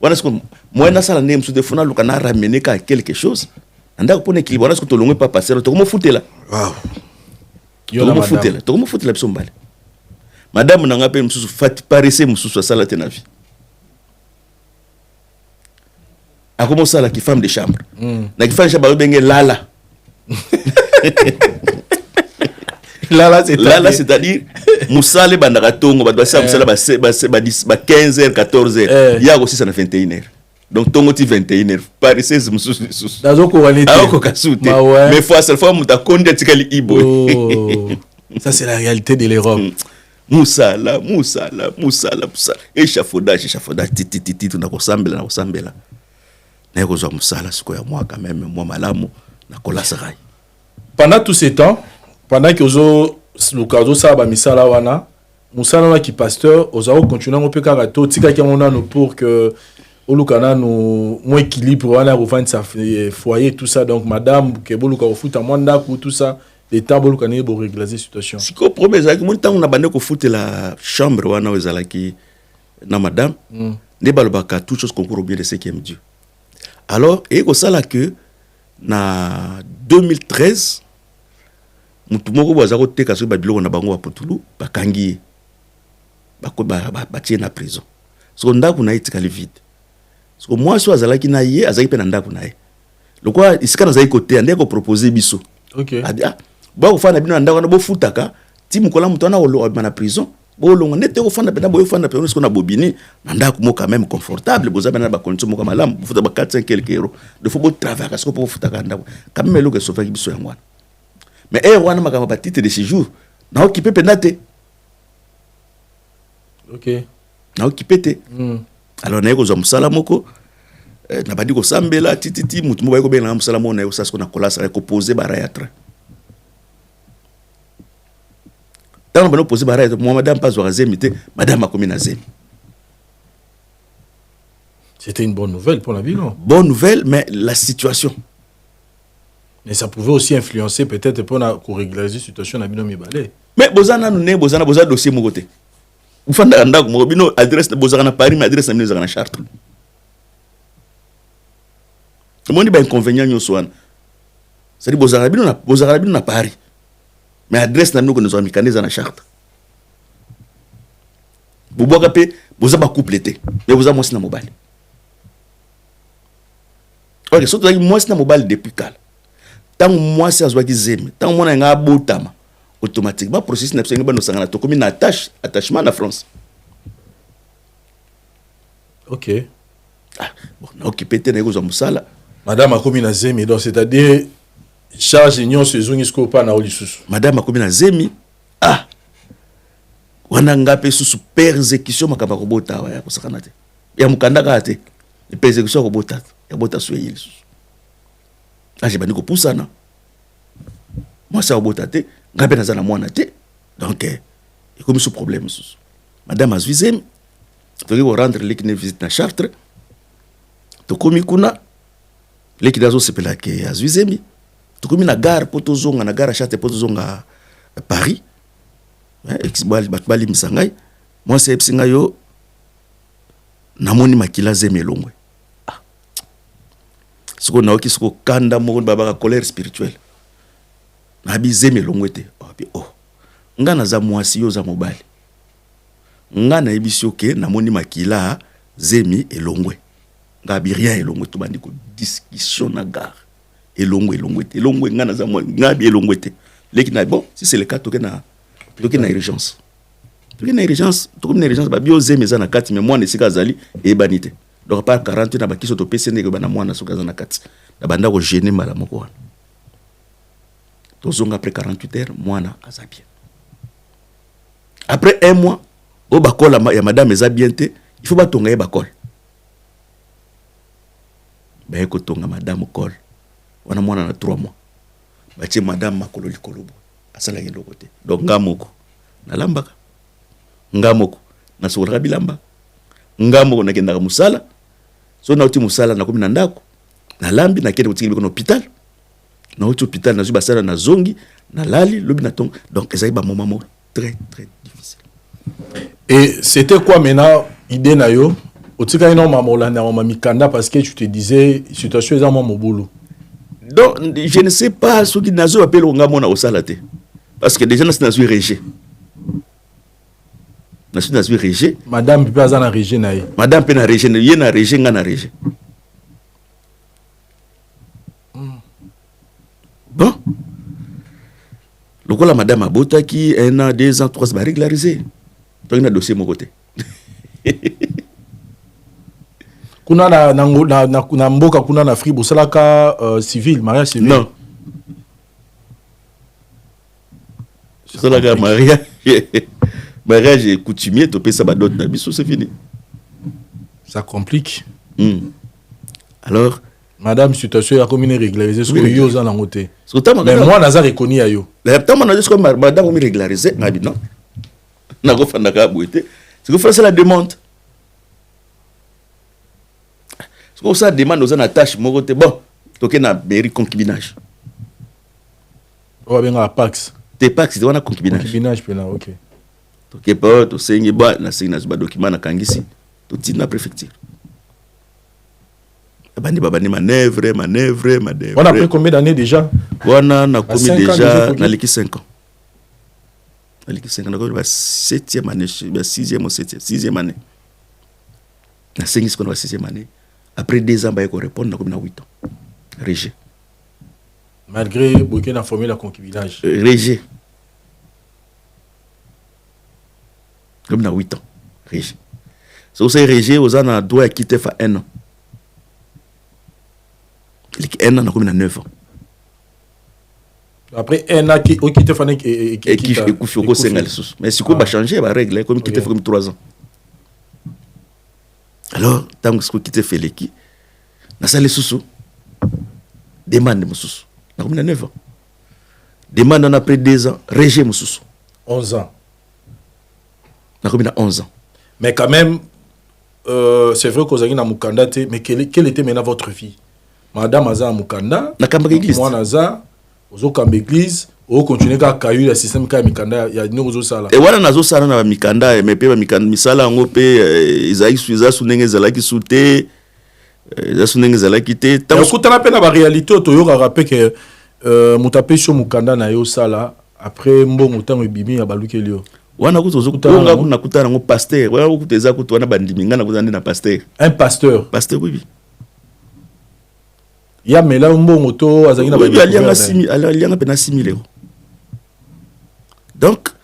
wana siko moyena sala nem su defuna luka na ramener ka quelque chose anda ko pone équilibre wana siko to longwe pa pasteur to mo futela wow to mo futela biso mbale madame na ngape msusu fati paresse msusu sala te na vie akomo sala ki femme de chambre na ki femme de chambre benge lala Là, c'est-à-dire Moussale bandaratongo badwasa Moussala ba 15h 14h ya aussi ça na 21h donc tongo ti 21h par 16 mususu dazo ko walite ako kasute mais fois seule fois muta konde tikali ibo ça c'est la réalité de l'Europe. Moussala échafaudage titi na kosambela na ko zo Moussala siko ya moi quand même moi malamu na kolasa rai pendant tout ce temps. Pendant que le cadeau ça ba misala wana musala na ki pasteur ozao continuer on peut ka to tika ki on a pour que olukana no mo équilibre wana revendre sa foyer tout ça donc madame que boluka ofuta mwanda ku tout ça l'état bolukana bo régler situation siko problème ça que mon temps on a bandé ko futa la chambre wana ozala ki na madame ne balobaka toute chose concourt au bien de ce qui aime Dieu alors et ko sala que na 2013 mutu moko baza ko teka so ba biloko na bango ba potulu bakangi ba tie na prison so ndako na itikali vide so moi so azalaki na ye azaki pe na ndako na ye lokwa isika na zai côté ande ko proposer biso OK ba ko fana bino na ndako na bo futaka ti mukola mutu na olo na prison bo longa nete ko fana pena bo fana pe on na bobini na ndako mo quand même confortable boza bana ba condition mo kama lam futa ba 4-5 quelques euros de faut bo travailler parce que pour futaka ndako quand même lo ke so faki biso yangwana. Mais wana makamba ba titre de séjour na occupé penate OK na occupé te alors na yeko zo musala moko na badi ko sambela tititi mutu mo ba yeko bela musala mo na yeko sasa ko na kolasa ko poser baraya train tant ba no poser baraya mo madame pas zorazemite madame akomi na zemi. C'était une bonne nouvelle pour la ville non? Bonne nouvelle mais la situation. Mais ça pouvait aussi influencer peut-être pour régulariser la situation na bino mibale. Mais bozana dossier mo côté. Vous fanda ndako mo bino adresse de bozana Paris mais adresse na bino na Chartres. Comment dit ba inconvénient nyo soan. C'est dit bozana bino na Paris. Mais adresse na bino ko nous amikaneza na Chartres. Boboka pe bozaba couple té. Mais bozaba mwasi na mobile. OK, surtout mwasi na mobile depuis kala. Tant moi c'est azwa ki zeme tant moi na nga botama automatiquement processus na psenga bano sangana to komi na attachement na France. OK bon na occupé te na ko za musala madame akomi na zemi donc c'est-à-dire charge union saison isko pa na olisusu madame akomi na zemi wana ngape susu persécution makaba ko bota ya ko sakana te ya mukanda ka te persécution ko bota ya bota suye yesu j'ai bani ko pusana moi ça bota te ngape na za na mwana te donc il comme ce problème susu madame azwizemi toki ko rendre l'équipe visite na Chartres to komi kuna l'équipe dazo sepela ke azwizemi to komi na gare poto zonga na gare Chartres poto zonga Paris bali misangai moi c'est epsinga yo namoni makila zemi elongwe siko naoki siko kanda moko baba ka colère spirituelle na bi zemi elongwe te nga na za mwasi yo za mobali nga na ebisio ke namoni makila zemi elongwe nga bi rien elongwe to bandi ko discussion na gare elongwe nga na za nga bi elongwe te leki na bon si c'est le cas toke na urgence toke na urgence ba bio zemi za na kati mais moi ne sika zali e banite donc par 40 na bakiso to pese ndeko bana mwana soka za na kati na banda ko gêner mala moko wana to zonga après 48 heures mwana aza bien après un mois au bakol ya madame eza bien te il faut batonga ye bakol ba ko tonga madame kol wana mwana na 3 mois ba tie madame makolo likolobo asala ye loko te donc ngamoko na lambaka ngamoko na sokola bilamba ngamoko na kenda musala so na uti musala na komi na ndako na lambi na kende utikili ko na hôpital na uti hôpital na zuba sala na zongi na lali lobi na tonga donc ezai ba moment très très difficile. Et c'était quoi maintenant idée na yo otika ino mamola na mamikanda parce que tu te disais situation est mon boulot. Donc je ne sais pas ce qui nazo appelle ngamona au salate parce que déjà na suis régé. Na suis régé. Madame peut pas en régé na ye. Madame peut na régé, ye na régé nga na régé. Bon. Le la madame Abota qui 1 an, 2 ans, 3 ans, va régulariser. Donc il a dossier mon côté. Kuna na mboka kuna na Afrique bosalaka civil, mariage civil. Non. Bosalaka mariage coutumier to pesa ba dot na biso c'est fini. Ça complique. Alors madame situation ya commune régularisée ce que yo za na ngote. Mais moi moi naza reconnu ya yo. La tama na jusqu'à madame mi régularisée ngabi non. Na go fanda ka boité. C'est que faire la demande. C'est que ça demande aux na tâche mo côté bon. Toke na mairie concubinage. O benga pax. Te pax de wana concubinage. Concubinage pena OK. Toke pas to sengi ba na sengi na ba document na kangisi. To tina préfecture. Bandi manœuvre. On a pris combien d'années déjà? On a commis déjà na liki 5 ans. Na liki 5 ans, on a 7e année, 6e ou 6e année. Na 5 ans, on a 6e année. Après 2 ans, on va répondre, on a 8 ans. Régé. Malgré Burkina formé la concubinage. Régé. Comme on a 8 ans. Régé. C'est aussi régé, on a droit à quitter 1 an. Un an, on a combien 9 ans. Après un an, qui te fait qui mais si quoi va changer, va régler comme qui te fait comme 3 ans. Alors, tant que qui te fait l'équipe, na sale sous demande mon sous. Na combien 9 ans. Demande on après 2 ans, régime sous. 11 ans. Na combien 11 ans. Mais quand même c'est vrai que vous avez na mukanda mais quelle était maintenant votre vie? Madame Aza Mukanda, na kamba église. Moi Naza, ozo kamba église, o continuer ka kayu le système ka mikanda ya ni ozo sala. Et voilà nazo sala na mikanda mais pe mikanda misala ngo pe iza sunenge zalaki sute iza sunenge zalaki te. Okutana pe na ba réalité to yo ka rappeler que mutape sho mukanda na yo sala après mbongo tango ebimi ya balukeli yo. Wana kuzo kutana kuna kutana ngo pasteur, wana kuteza kutu wana bandiminga na kuzandi na pasteur. Un pasteur. Pasteur oui. Il y a mais là un bon auto azangi na ba alianga 6000 alianga pena 6000 €. Donc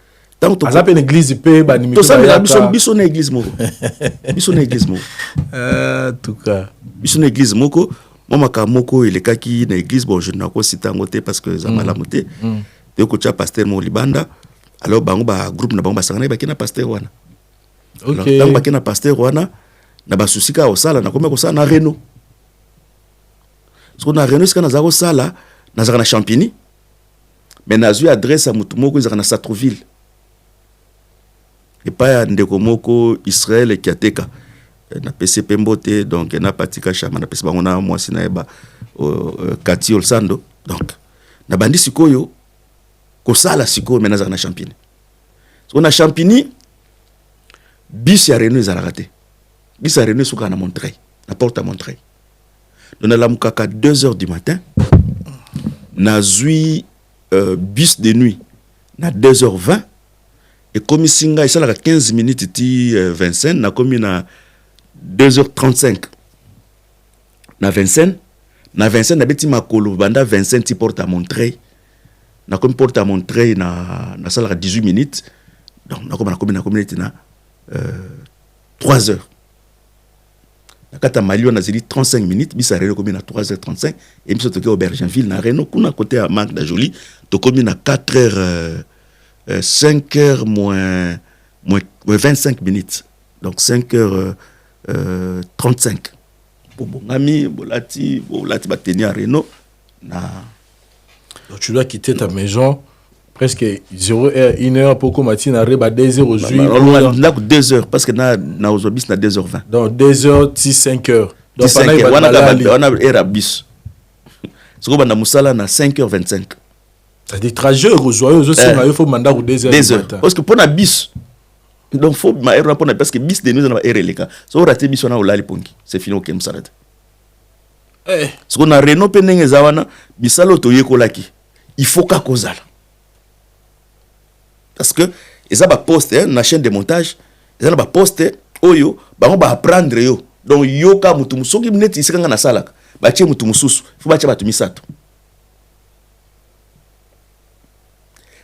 tant to aza pe église pe ba nimiko to ça mais biso na église moko biso na église moko en tout cas biso na église moko mama moko elekaki na église bon je n'ako citer ngote parce que za malamu te te ko cha pasteur mo libanda alors bango ba groupe na bango basangana ba kina pasteur wana OK donc ba kina pasteur wana na ba susika au sala na komeka ko sala na Reno so na Reno sika na za ko sala na za na Champigny mais na zui adresse à mutu moko za na Sartreville et pas ndeko moko Israël Kiateka na PCP Mbote donc na patika chama na pesa bango na mwasi na eba Kati Olsando donc na bandi sikoyo ko sala sikoyo mena za na Champigny so na Champigny bis ya Reno za raté bis ya Reno suka na Montreuil na porte à Montreuil donc la mukaka 2h du matin na zui bus de nuit na 2h20 et comme singa ça la 15 minutes ti 25 na comme na 2h35 na 25 na beti makolo banda 25 ti porte à Montreuil na comme porte à Montreuil na sala 18 minutes donc na comme na communauté na 3h na kata Malio na zili 35 minutes bisa Reno comme na 3h35 et biso toke Aubergenville na Reno kuna côté à Manque de Jolie to comme na 4h 5h moins 25 minutes donc 5h 35 pour bongami bolati bateni à Reno na donc tu dois quitter ta maison presque 0h 1h pour que matin arrive à 2h aujourd'hui on a 2h parce que na aujourd'hui na 2h20 donc 2h 5h donc on a era bis ce qu'on a musala na 5h25 c'est-à-dire trajet joyeux aussi il faut mandat ou 2h parce que pour na bis donc faut ma erreur pour parce que bis de nous on va errer les cas so raté bis on a olali pongi c'est fini au Kemsarat ce qu'on a Reno penenge zawana bisalo to yekolaki il faut ka kozala parce que ils ont ba poste na chaîne de montage ils ont ba poste oyo bango ba apprendre yo donc yo ka mutu musoki net isikanga na salaka ba tie mutu mususu faut ba tie batu misato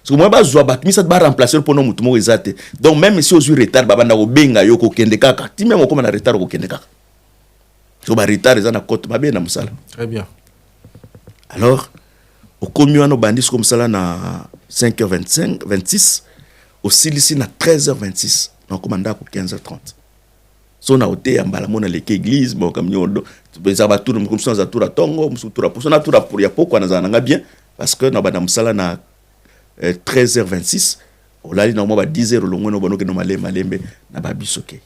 so moi ba zo ba misato ba remplacer pour no mutu mo ezate donc même si ozu retard ba banda ko benga yo ko kende kaka ti même ko na retard ko kende kaka so ba retard ezana kote ba be na musala très bien alors au communo bandis comme ça là na 5h25 26 aussi ici na 13h26 donc commanda ko 15h30 so na ote ambala mona leke église bon comme nyondo za ba tour comme ça za tour tongo musu tour pour na tour pour ya poko na zananga bien parce que na bana musala na 13h26 olali na mo ba 10h longo no bonoke no malembe na ba bisoke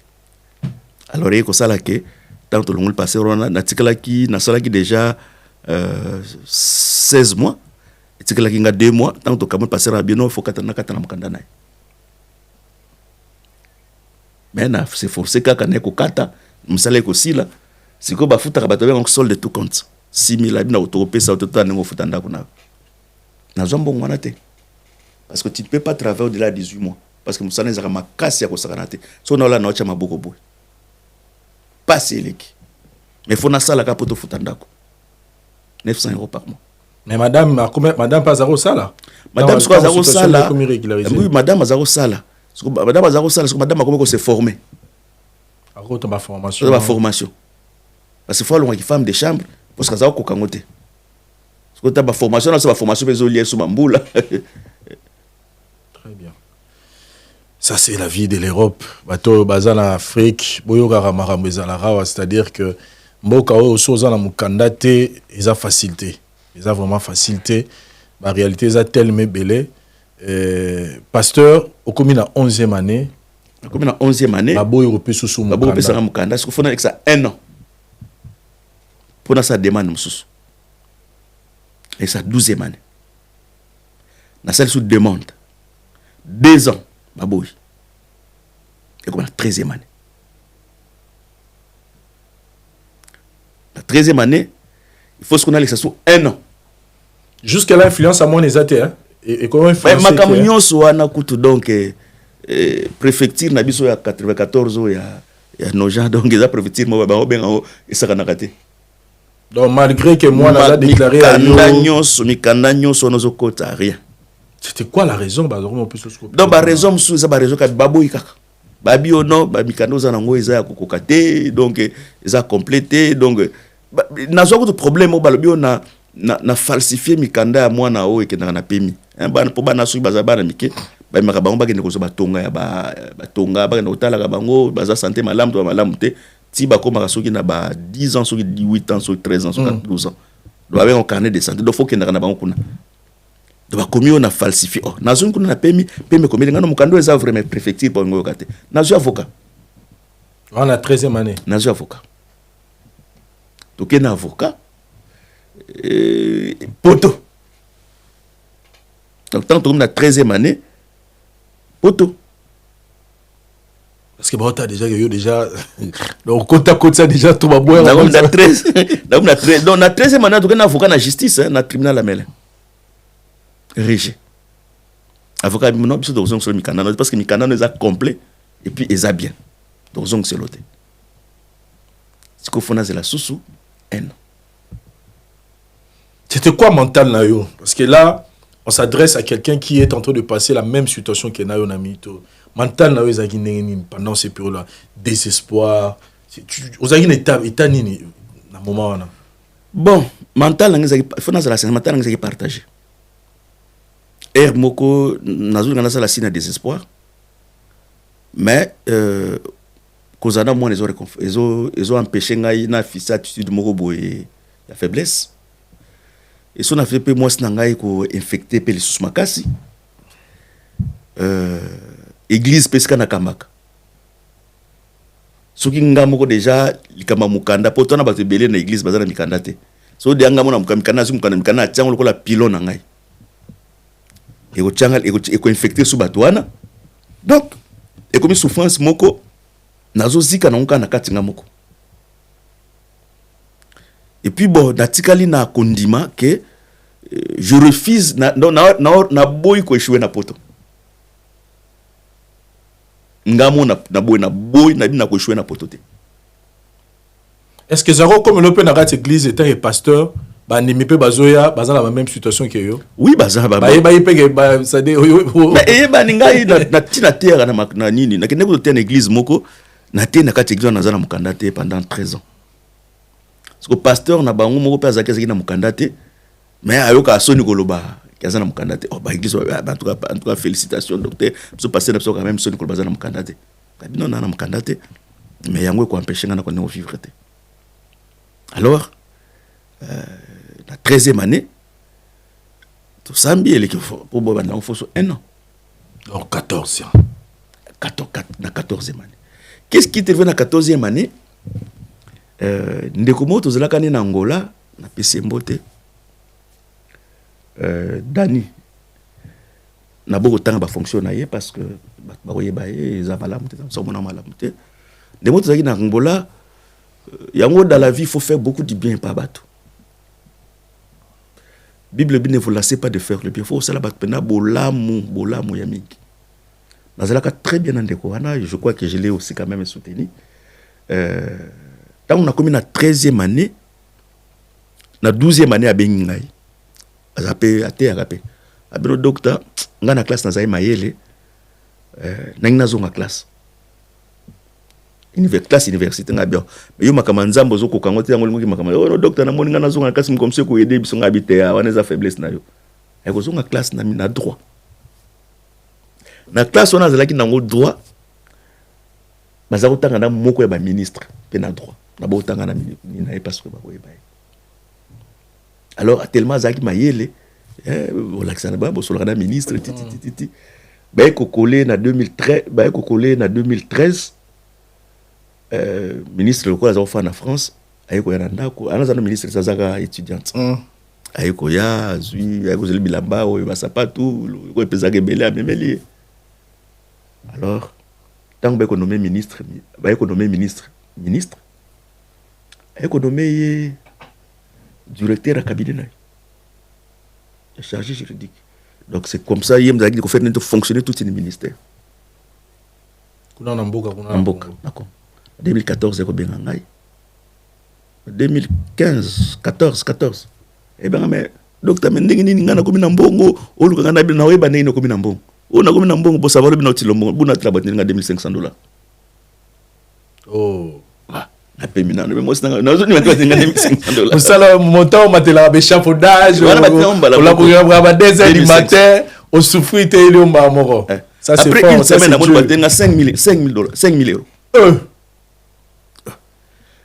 alors eko sala ke tant longo le passé rona na tikala ki na sala ki déjà 16 mois et tikala ki nga 2 mois tant to kamon passer à bien faut katana mukanda naye mais na c'est forcé kaka ne ko kata musala ko sila siko ba futa ba tobe sol de tout compte 6000 abina autopesa autota ngo futa ndako na zombo ngwana te parce que tu ne peux pas travailler au-delà de 18 mois parce que musala ezaka makasi ya ko sakana te so na ola na ocha maboko boy pas seleki mais faut na sala ka poto futa ndako 900 € par mois. Mais madame pas zéro sala. Madame soit zéro sala. Oui, madame zéro sala. Madame zéro sala, madame comment se former. À cause de ma formation. De ma formation. Parce que faut aller avec femme de chambre parce que ça va kokangote. Parce que ta ma formation, c'est ma formation mais lié sur mamboula. Très bien. Ça c'est la vie de l'Europe. Bato bazan en Afrique, boyoka ramarambo ezala, c'est-à-dire que mboka oyo soza na mukanda te eza facilité eza vraiment facilité la réalité eza tellement belé pasteur okomi na 11e année okomi na 11e année babo européen sous babo pesa na mukanda ce qu'il faut avec ça 1 an pour na sa demande mususu et ça 12e année na celle sous demande 2 ans babo et comme la 13e année. La 13e année, il faut ce qu'on a laissé sur 1 an. Jusqu'à l'influence à mon exaté, hein? Et comment influencer? Ma camion soit na kutu donc préfecture na biso ya 94 o ya nos gens donc les préfecture mo ba ben et ça kana raté. Donc malgré que moi n'a déclaré à mikanda nyonso nozo kota rien. C'était quoi la raison? Donc, la raison, c'est la raison que Baboui kaka. Babi ou non, Mikanda za nango eza ya kokokate, donc eza complété, donc nazo ko problème au balobi na falsifier Mikanda ya mwana o ekenda na pemi. Bana po bana suki baza bana mike, ba maka bango bakende ko so batonga ya batonga bakende otala ka bango baza santé malamu to malamu te, ti ba ko maka soki na ba 10 ans soki 18 ans soki 13 ans soki 12 ans. Doit avoir un carnet de santé, donc faut que na bango kuna. Donc commis on a falsifié. Oh, nazo kuna na pemi commis ngana mukando eza vraiment préfecture pour ngo kate. Nazo avocat. On a 13e année. Nazo avocat. Donc un avocat poto. Donc tant que na 13e année poto. Parce que bon t'as déjà donc côte à côte ça déjà tout va boire. On a 13. Donc na 13e année donc un avocat na justice na tribunal la mele. Régé. Avocat, non, parce que Mikanda, parce que Mikanda nous a complet et puis ils a bien. Donc, c'est l'autre. Ce qu'on fait, c'est la sous N. C'était quoi mental, Nayo? Parce que là, on s'adresse à quelqu'un qui est en train de passer la même situation que Nayo Namito. Mental, Nayo, pendant ces périodes-là, désespoir. Vous avez une étape, dans le moment là. Bon, mental, il faut que mental, il partagé. Moko nazo ngana sala sina désespoir mais kozana moi les ont empêché ngai na fisa attitude moko boye la faiblesse et son a fait peu moi sina ngai ko infecter pe les sous makasi église pesika na kamaka soki nga moko déjà likama mukanda potona ba te belé na église bazana mikanda te so de nga mona mukanda su mukanda tiango lokola pylône ngai et infecté sous batouana donc et comme souffrance moko nazo zika na nka na katinga moko et puis bon natikali na kondima que je refuse na boy ko échouer na poto ngamo na boy na ko échouer na poto te. Est-ce que Zaro comme le pénarat église était un pasteur ba nimi pe bazoya baza la même situation que yo? Oui, baza ba ça dit mais ba ningai na tina terre na nini na kende ko te na église moko na te na kati église na za na mukanda te pendant 13 ans. Parce que pasteur na bango moko pe azaki na mukanda te mais ayoka soni koloba kaza na mukanda te. Oh ba église en tout cas félicitations docteur so passer na so quand même soni koloba za na mukanda te. Kabino na mukanda te mais yango ko empêcher na ko vivre te. Alors la 13e année, tout ça, il faut pour 1 an. Donc 14 ans. 14e année. Qu'est-ce qui te fait dans la 14e année? Ndekomo, tout cela, en Angola, na PC Mbote, Dani, na beaucoup de temps à fonctionner parce que, ils ont malamouté, ils ont malamouté. Des mots, tout ça, en Angola, dans la vie, il faut faire beaucoup de bien par bateau. Bible ne vous laissez pas de faire le bien. Il faut aussi la battre. Bolamu yamiki. Nazalaka très bien en découvert. Je crois que je l'ai aussi quand même soutenu. Tant on a commis la 13e année, la 12e année à Bengingaï. Azapé, agapé. Abeno docteur, nga na classe nazaï mayele, na zone classe. Classe université nga bien mais yo makamanda mbozo ko kangote yango lingi makamanda oh docteur na moninga nazo nga kasi comme se ko aider biso nga habité ya waneza faiblesse na yo ay ko zonga classe na droit na classe on a zalaki nango droit bazako tanga na moko ya ba ministre pe na droit na bo tanga na na parce que ba ko yeba alors tellement zaki mayele relaxana ba bo sola na ministre titi ba ko coller na 2013 ba ko coller na 2013 ministre le quoi en France ayiko ya ndako anaza no ministre sazaka étudiante ayiko ya zui ayiko zeli bilamba o basapatu ko pezake belé amemeli alors tant ba économie ministre ayiko nommé directeur à cabinet chargé juridique donc c'est comme ça yem zaki ko faire fonctionner tout le ministère kuna mboka d'accord 2014 ko benga ngai 2015 14 et ben mais docteur mendenge nini ngana komi na mbongo oluka ngana na weba nini komi na mbongo ona komi na mbongo bo savoir bino tilo mbongo buna tla batini nga $2500 na pemina no mo sinanga nazo ni batini nga $2500 musala montant matela be chapeaudage la pour ba 2h du matin au souffrir te ile mba moko ça c'est après fort une semaine na mo batini nga $5,000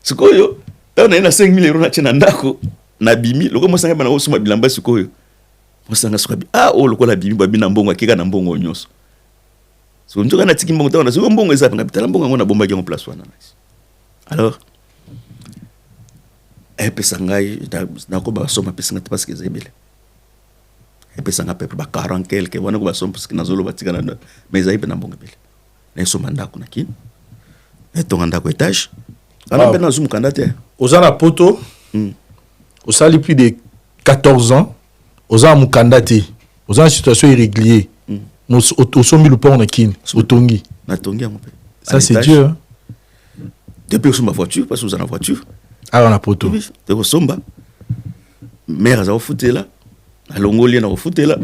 sikoyo na ina €5,000 na china ndako na bimi loko mo sanga bana osuma bilamba sikoyo mo sanga sukabi loko la bimi ba bina mbongo akika na mbongo nyonso so njoka na tiki mbongo tana so mbongo eza ngapitala mbongo ngona bomba ke place wana alors pesa ngai na ko ba soma pesa ngata parce que zebele pesa ngapa ba 40 quelque wana ko ba soma parce que nazolo batika na mais aipe na mbongo bele na soma ndako na kin etonga ndako etage ana pena zoom kandate ozana poto osali plus de 14 ans ozana mukandate ozana situation irrégulier osombi lupon na kin otongi na tongi yango pe ça c'est Dieu hein? Depuis que ma voiture parce que vous en voiture on a poto de somba mère za ofute là alongoli na ofute là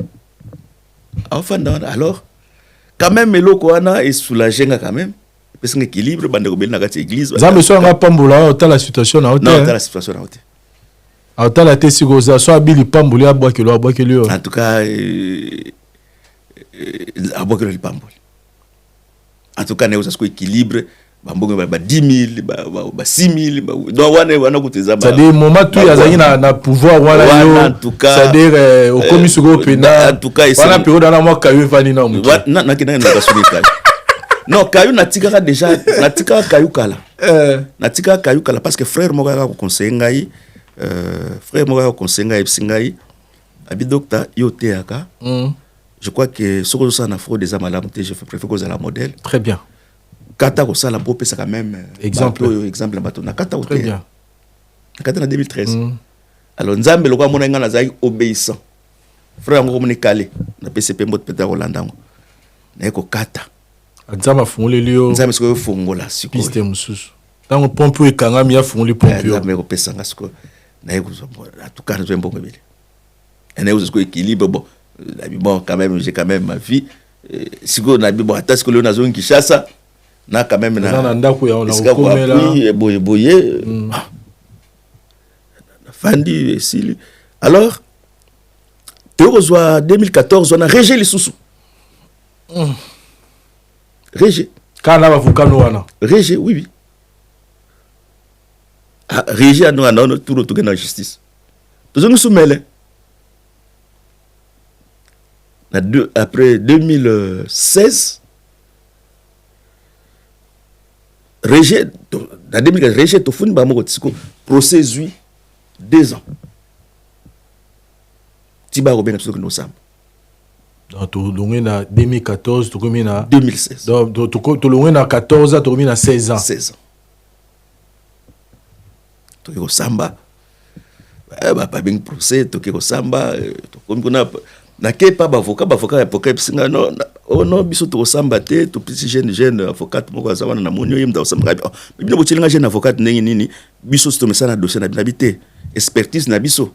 alors quand même eloko wana est soulagé quand même parce que équilibre bande ko belina kati église za beso nga pambola ota la situation na hôtel non ta la situation na hôtel ota la tesi goza so abili pamboli abwakelo en tout cas abwakelo li pamboli en tout cas ne usa ko équilibre bambongo ba 10,000 ba 6,000 donc wana kuteza ba c'est-à-dire moment tout yazaki na pouvoir wana yo en tout cas c'est-à-dire au commissaire pena en tout cas wana période na moi kayo vani na mutu na kina na kasuri non kayo natika déjà natika kayo kala natika kayo kala parce que frère moko ka conseiller ngai frère moko ka conseiller ngai singai abi docteur yote aka je crois que ce que ça na fraude des amalamu je préfère que la modèle très bien kata ko sala po pesa quand même exemple na kata très bien kata na 2013 alors nzambe lokwa mona ngana zai obéissant frère ngo moni kale na PCP mbot peta Rolanda ngo na ko kata nzambe fungoli lio nzambe siko fungola siko piste mususu tango pompe ekanga mi afungoli pompe yo nzambe ko pesa ngasiko na ko atukana zo mbongo bele na ko siko équilibre bon quand même j'ai quand même ma vie siko na bon atasiko le na zone Kinshasa na quand même na ndako ya ona komela boye fandi esili alors tozwa 2014 on a régé les sous régé kana ba vukano wana régé oui régé anu ana tout tout na justice tozongi soumele après 2016 régé na 2014 régé to funi ba moko tsiko procès 2 ans tiba ko benga tsoko no sam donc to longé na 2014 to komi na 2016 donc to longé na 14 to komi na 16 ans to ko samba ba beng procès to ko samba to komi kuna na ke pa ba avocat singa no biso to samba te to petit jeune avocat moko azana na monyo yimda samba bino botilinga jeune avocat nini biso to mesana dossier na bité expertise na biso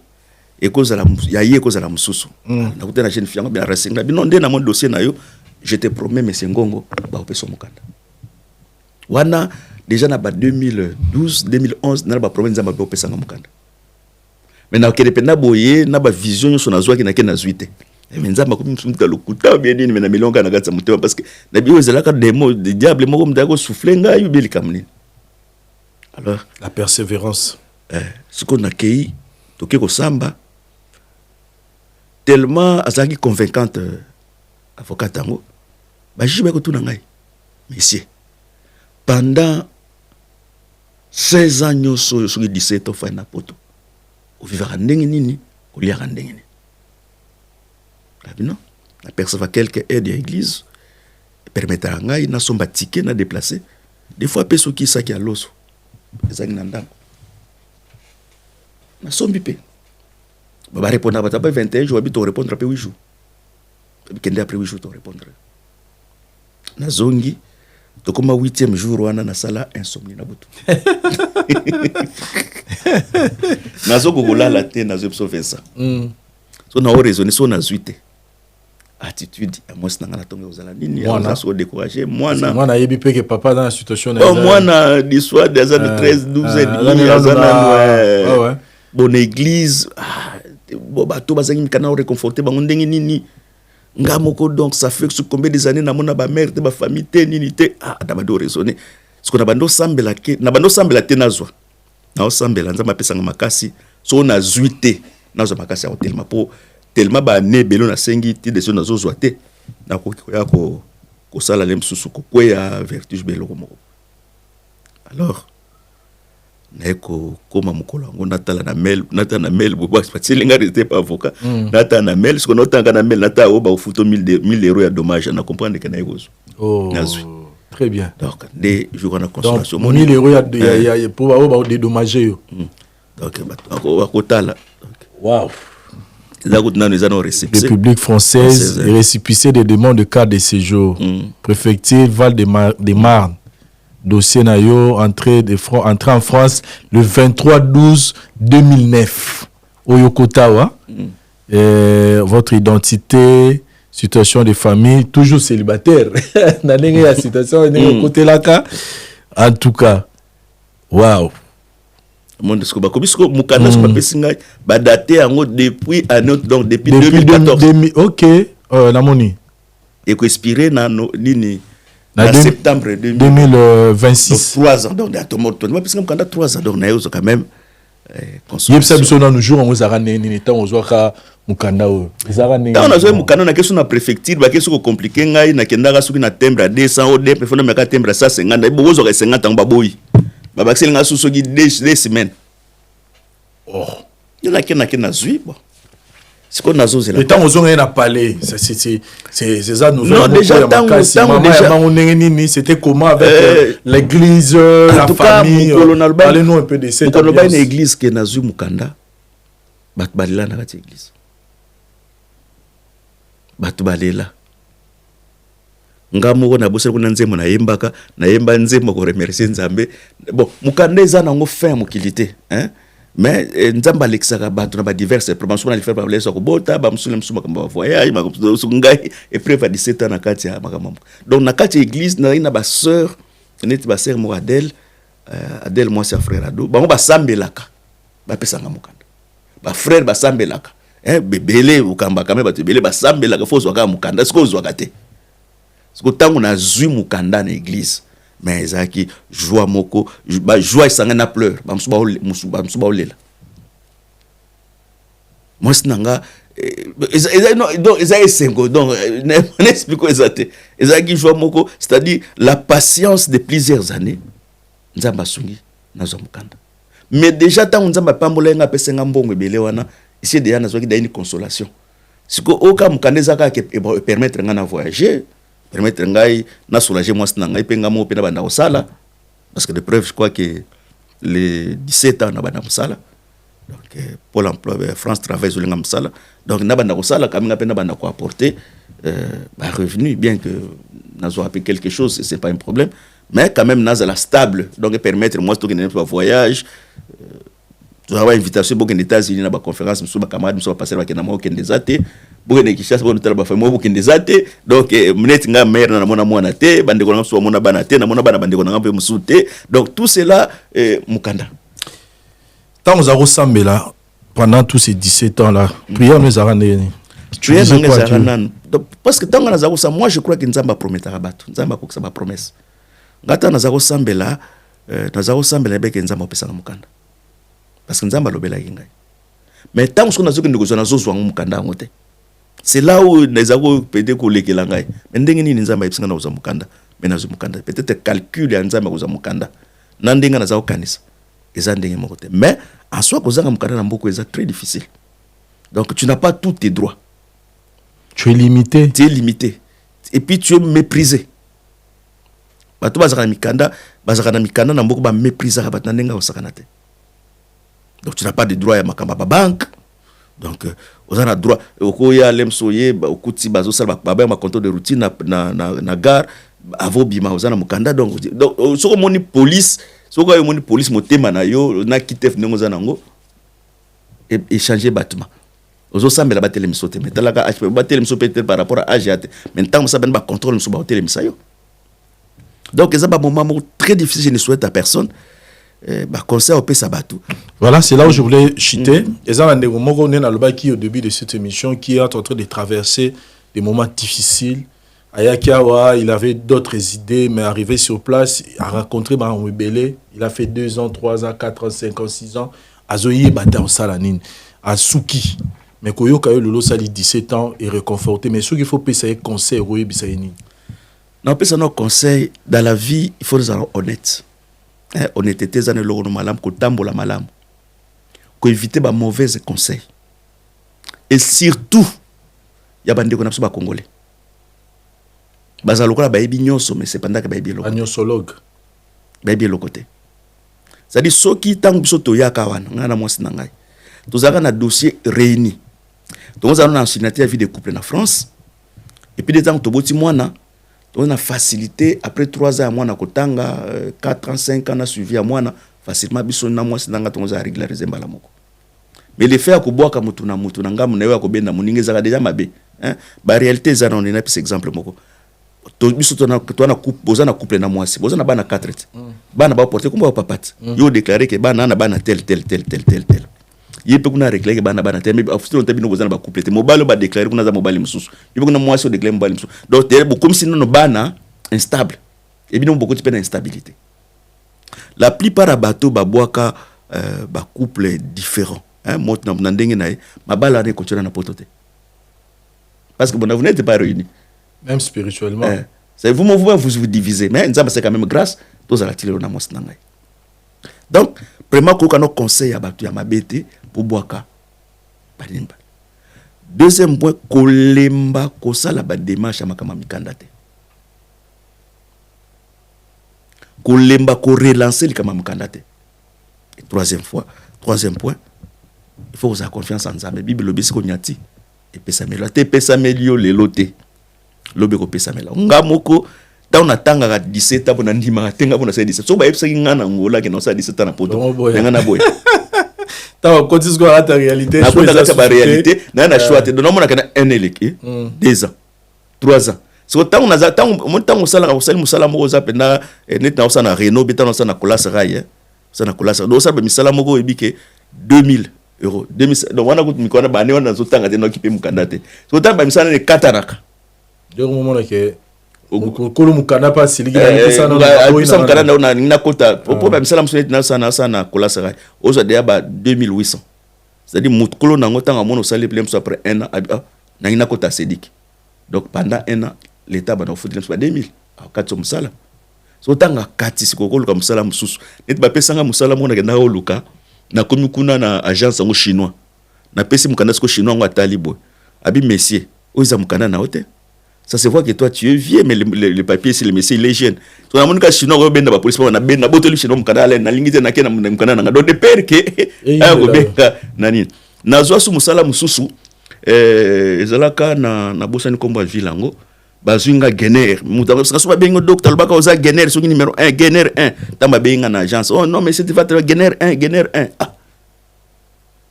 et cause la ya cause la mususu na kutena jeune fille bien rasinga bino nde na mon dossier na yo je te promets monsieur Ngongo ba opeso mokanda wana déjà na ba 2012 2011 na ba promesse nzamba ba opesa mokanda mais na kele pena boye na ba vision yo sona zwaki na ke na zuite mais nzamba ko msumta lokuta bien nini na milonga na gatsa mutema parce que na biyo zelaka demo de diable moko mdako souffler nga yu beli kamni alors la persévérance siko na kei toke ko samba tellement azaki convaincante avocat tango ba jibe ko tuna ngai monsieur pendant 16 ans nyoso yo soki 17 fa na poto o vivra ndenge nini o liaka ndenge nini non na percevoir quelque aide à l'église permettre à ngai na somba ticket na déplacer des fois peso ki saki a loso ezaki na ndako na sombi pe ba répondre ba 21 jours habito répondre après 8 jours kende après 8 jours to répondre na zongi to koma 8e jour wana na sala insomnie na butu nazo ko la te nazo pso faire ça so na raisonner so na zuite attitude à moi c'est na tombe aux ala nini on so décourager moi yebi pe que papa dans la situation moi na l'histoire des années 13 12 et demi bonne église bon bato bazangi mikana réconforter bango ndenge nini ngamoko donc ça fait que combien des années na mona ba mère te ba famille te nini te na bando raisonner ce qu'on a bando sambela ke na bando sambela te nazwa na sambela nzamba pesanga makasi so na zuite nazwa makasi ya hotel mapo tellement ba ne belo na sengi ti de so na zo te na ko ya ko sala lem susu ko ya vertige belo ko alors neko koma mukolo ngo natala na mail bo ba tsilinga rete pas avocat nata na mail ce qu'on otanga na mail nata o ba ufuto 1000 euros ya dommage na comprendre que na yegozo nazwi très bien donc des jours na consolation 1000 euros ya pour ba dédommager yo donc akotala wow. République République française et récipicé des demandes de carte de séjour. Préfecture Val-de-Marne. Dossier Nayo, entrée en France le 23/12/2009. Oyokotawa. Votre identité, situation de famille, toujours célibataire. La situation côté là. En tout cas, waouh. Monde ce que bisko mukanda ce papier singa ba daté en depuis année donc depuis 2014 OK la moni et que expiré na nini na septembre 2026 donc 3 ans donc atomoto moi bisko mukanda 3 ans donc na yozo quand même yebisa biso na nous jour on zara nini temps on zoka mukanda o zara nini on a zo mukanda na question na préfecture ba question compliqué ngai na kendaka suki na timbre à 200 au dep fona meka timbre à 150 bo zo ka 50 ba boyi baba c'est nga sous qui des semaines il y a qui na zui bon c'est qu'on a zosé là le temps aux on a parlé c'est ça nous non déjà tant déjà c'était comment avec l'église la famille parlez-nous un peu de cette ambiance une église qui na zui mukanda bat balila na kati église bat balila ngamo na bosel kuna nzembo na yembaka na yemba nzembo ko remercier nzambe bon mukanda eza nango fin mukilité hein mais nzamba alexaka bato na ba diverses promotions na le faire ba leso ko bota ba musule musuma kamba voyage ma ngai et préva 17 ans na kati ya makambo donc na kati église na ina ba sœur neti ba sœur mo Adèle moi c'est frère ado bango ba sambelaka ba pesanga mukanda ba frère ba sambelaka bebele ukamba kame ba bebele ba sambelaka fozo ka mukanda siko zo kate siko tango na zui mukanda na église mais ezaki joie moko ba joie sanga na pleurs ba musuba olela moi sinanga ezaki sengo donc n'explique ezate ezaki joie moko c'est-à-dire la patience de plusieurs années nzamba sungi nazo mukanda mais déjà tango nzamba pambola nga pesenga mbongo ebele wana ici déjà nazo ki da une consolation siko oka mukanda ezaka permettre nga na voyager permettre ngai na soulager moi sina ngai penga mo pena banda osala parce que de preuve je crois que les 17 ans na banda osala donc pour l'emploi France Travail zolinga msala donc na banda osala kaminga pena banda ko apporter ba revenu bien que nazo appelé quelque chose c'est pas un problème mais quand même naza la stable donc permettre moi to que voyage tu as invitation pour que les États-Unis na ba conférence muso ba camarade muso passer ba kena mo kende zate pour que Kinshasa pour tala ba famille bo kende zate donc mnet nga mère na mona mwana te bande ko na so mona bana te na mona bana bande ko na mpe musu te donc tout cela mukanda tant nous avons sambela pendant tous ces 17 ans là prière nous arane tu es dans parce que tant nga za ko sa moi je crois que nzamba promettra bato nzamba ko sa ba promesse ngata na za ko sambela beke nzamba opesa mukanda parce que nzamba lobela ngai mais tant que nazo kende kozana zo zwangu mukanda ngote c'est là où les ago peut-être ko lekela ngai mais ndenge nini nzamba ipsinga na uza mukanda mais nazo mukanda peut-être calcul ya nzamba uza mukanda na ndenga nazo kanisa eza ndenge moko te mais en soi kozanga mukanda na mboko eza très difficile donc tu n'as pas tous tes droits tu es limité et puis tu es méprisé bato bazaka mikanda na mboko ba mépriser ka batna ndenga osakana te. Donc tu n'as pas de droit à makamba ba banque. Donc aux a droit au ya lemsoye au kuti bazo sala ba ma compte de routine na gare avo bima aux na mukanda donc soko moni police soko moni police motema na yo na kitef nengo za nango et changer bâtiment. Ozo sambela ba télémiso te mais talaka ba télémiso peut-être par rapport à âge mais tant ça ben ba contrôle miso ba télémisa yo. Donc c'est un moment très difficile, je ne souhaite à personne. Conseil au Sabatou. Voilà, c'est là où je voulais chuter. Et ça, au début de cette émission, qui est en train de traverser des moments difficiles. Ayakiawa, il avait d'autres idées, mais arrivé sur place, il a rencontré Mbele. Il a fait 2 ans, 3 ans, 4 ans, 5 ans, 6 ans. Azoye Bata au Salanine, à Souki. Mais Koyo Kayo Lolo Sali 17 ans et réconforté. Mais ce qu'il faut payer, conseil, Roye Bissaini. Non, pas ça, nos conseils. Dans la vie, il faut être honnête. Honnêteté, c'est le malam, ko tambola malam. Ko éviter les mauvais conseils. Et surtout, il y a des gens qui sont congolais. Bazalokola ba ebi nyonso, mais c'est pendant que ba ebi lokote. Agnosologue. Ba ebi lokote. C'est-à-dire, ceux qui tangu biso toyaka wana, ngana mwasi na ngai. Tozaka na dossier réuni. Donc, nous avons une signature à vie de couple en France. Et puis, des temps, toboti mwana, on a facilité, après 3 ans, mwana kotanga, 4 ans, 5 ans, on a suivi à mwana, facilement, biso na mwasi na nga, on a régularisé mbala moko. Mais le fait à kuboa ka mutu na nga, muna yo akobenda, muninge zaka déjà mabe. Ba réalité, ça, on a un exemple moko. Biso to na couple, boza na couple na mwasi, boza na bana 4 et. Bana ba porter comme ba papat. Yo déclaré que bana na bana tel. Il peut qu'on réclamer bana tel mais officiellement on tabino bozana ba couple te mobile ba déclarer qu'on a za mobile mususu. Il peut qu'on moi sur déclarer mobile mususu. Donc comme si non bana instable. Et bien beaucoup de peine instabilité. La plupart à bateau ba boaka ba couple différent. Moi na ndenge na ma bala ne continue na potote. Parce que vous n'êtes pas réunis. Même spirituellement. C'est vous divisez mais c'est quand même grâce tous à la télé na mos na ngai. Donc vraiment qu'on a conseil à bateau ya mabete pour boaka. Deuxième point, kolemba kosala ba démarche makama mikanda te. Kolemba ko relancer kama mikanda te. Et troisième point, il faut avoir confiance en Nzambe. Bible lobisi ko nyati et pesamelo te pesamelio lelote. Lobe ko pesamela. Ngamoko ta on atanga 17 ans pour ndima tenga pour 17. So ba epsa ngana ngola ke no sa 17 ans na poto. Ngana boy. Ta continue quoi la réalité. Na kota la réalité, na choix te donner mona kana 1 élève 2 ans, 3 ans. So tant on a tant on sala musala moko za penda net na osana Renault beta na osana Colas Rail. Osana Colas. Do sa be misala moko ebike 2000 euros. 2000 donc wana kutu mikona ba ne wana zo tanga te no kipe mukanda te. So tant ba misala ne kataraka. Donc moment là que okolo mukanda pa siliki na pesa na pesa mukanda na kota po ba misala musala na sana Colas Rail. Oza de ba 2800. C'est-à-dire mukolo na ngotanga mono sali plein après 1 an na ina kota sédik. Donc pendant 1 an l'état va nous foutre 2000 à 4 musala. So tanga kati sikokolo ka musala mususu. Net ba pesa nga musala mona ke na oluka na komi kuna na agence ngo chinois. Na pesi mukanda siko chinois ngo atalibo. Abi messieurs, oza mukanda na hotel. Ça se voit que toi tu es vieux mais le papier c'est le messieurs il est jeune. So na monika chinois ko benda ba police na benda boteli chinois mukanda ale na lingite na kena mukanda na do de père que ayo beka nani. Na zo su musala mususu ezalaka na bosani komba vilango. Bazinga Gener, mutaka so bengo docteur baka oza Gener so numéro 1 Gener 1 tamba benga na agence. Oh non mais c'est va Gener 1 ah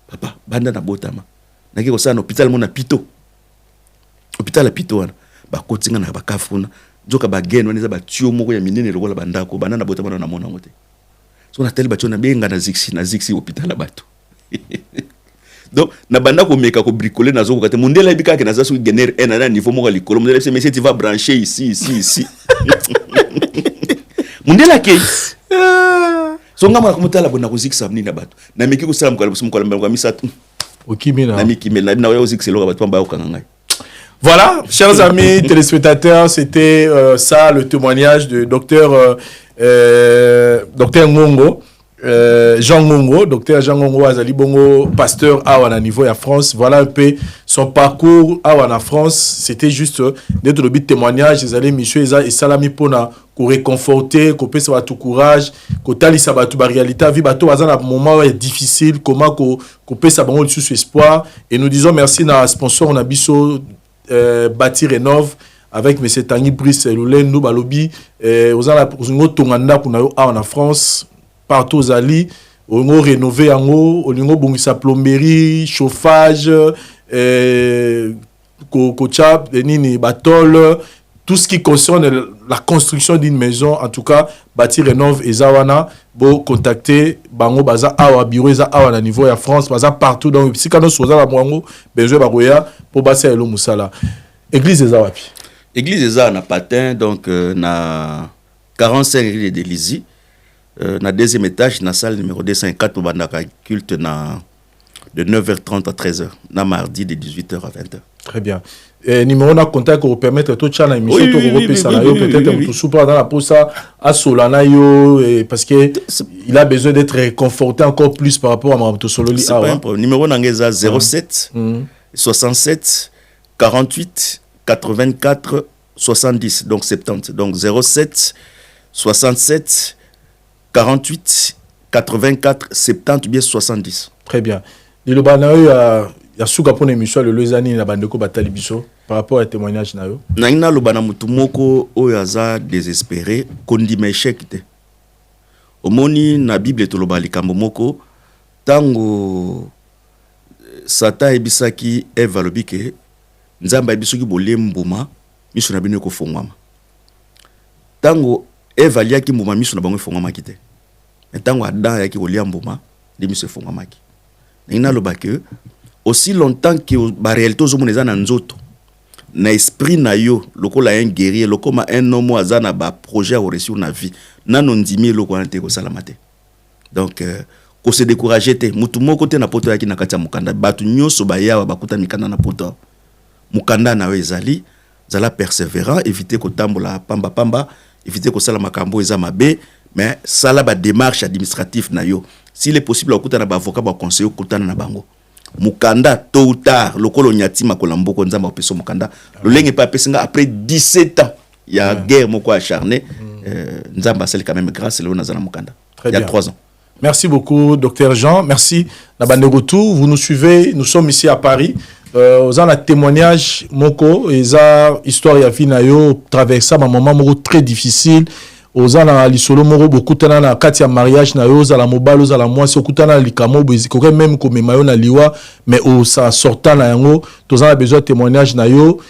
papa banda na botama naki ko sana hôpital mona pito hôpital pito wana ba kotinga na ba kafuna joka ba geno neza ba tio moko ya minene lokola bandako banda na botama na mona ngote so na tele ba tio na benga na zixi hôpital bato. Donc na banda ko meka ko bricoler na zo ko kate mundela ibika ke na zasu Gener 1 na niveau moko likolo mundela c'est mais tu vas brancher ici mundela ke so ngama ko mutala bona ko zikisa mnina bato na meki ko sala mukala kwa misatu okimina na meki na na yo zikisa lo bato mba ko kangai. Voilà, chers amis téléspectateurs, c'était ça le témoignage de docteur Ngongo. Jean Ngongo, docteur Jean Ngongo Azali Bongo, pasteur à niveau à France. Voilà un peu son parcours à France. C'était juste d'être le but de témoignage. Ils allaient monsieur et salami pona pour réconforter, qu'on peut savoir tout courage, qu'on tali savoir tout la réalité. Vie bateau à un moment difficile. Comment qu'on peut savoir le sous espoir. Et nous disons merci à sponsor on a biso Bâti Rénove avec M. Tanguy Brice Loulen nous balobi aux ala pour une autre tonganda pour nous en France. Partout aux alliés, on a rénové en haut, on a bongisa plomberie, chauffage, kocha nini batol, tout ce qui concerne la construction d'une maison, en tout cas, bâti rénove ezawana, bo contacter bango baza awa bureau eza awa na niveau ya France, baza partout donc si kano soza la mwango besoin baroya pour basa elo musala. Église ezawapi. Église eza na patin donc na 45 rue de Lizy. Na deuxième étage na salle numéro 204 pour bandaka culte na de 9h30 à 13h, na mardi de 18h à 20h. Très bien. Numéro na contact pour permettre tout ça na émission to repeser ça peut-être tout souper dans la pause à Solana yo parce que il a besoin d'être réconforté encore plus par rapport à Mamoto Sololi. C'est pas un problème. Numéro nangeza 07 67 48 84 70 donc 70 donc 07 67 48 84 70 bien 70. Très bien. Le banayo ya suka pour émission le lezani na bandeko batali biso par rapport à témoignage na yo. Na ina lo bana mutu moko oyo aza désespéré kondima échec te. Omoni na Bible to lo balikambo moko tango Satan ebisaki Eva lobike nzamba ebisoki bolembuma miso na bino ko fongwama. Tango Eva liaki mbuma miso na bango fongwama kite. Tango Adam yaki kolia mbuma de miso fongwama ki. Na ina lo bake aussi longtemps que la réalité est dans nzoto na esprit na yo lokola un guerrier lokoma un homme azana ba projet au réussir na vie nano ndimi loko na te ko salamate donc ko se décourager te mutu moko te na poto yaki na kati mukanda batu nyoso ba yawa bakuta mikanda na poto mukanda na we ezali zala persévérant éviter ko tambola pamba éviter ko sala makambo eza mabe mais sala ba démarche administrative na yo s'il est possible okuta na ba avocat ba conseiller okuta na bango mukanda tôt ou tard lokolo nyati makola mboko nzamba opeso mukanda lolenge pa pesinga après 17 ans il y a guerre moko acharné nzamba c'est quand même grâce le nazana mukanda il y a 3 ans. Merci beaucoup Dr Jean, merci Nabandegotou, vous nous suivez, nous sommes ici à Paris. Aux un témoignage moko eza histoire ya vie na yo traverser un moment moko très difficile. Ozana lisolo moko bokutana na kati ya mariage na yo za la mobile za la mwasi okutana likamo beziko même comme mayo na liwa mais o sa sortant na yango tozana besoin témoignage na yo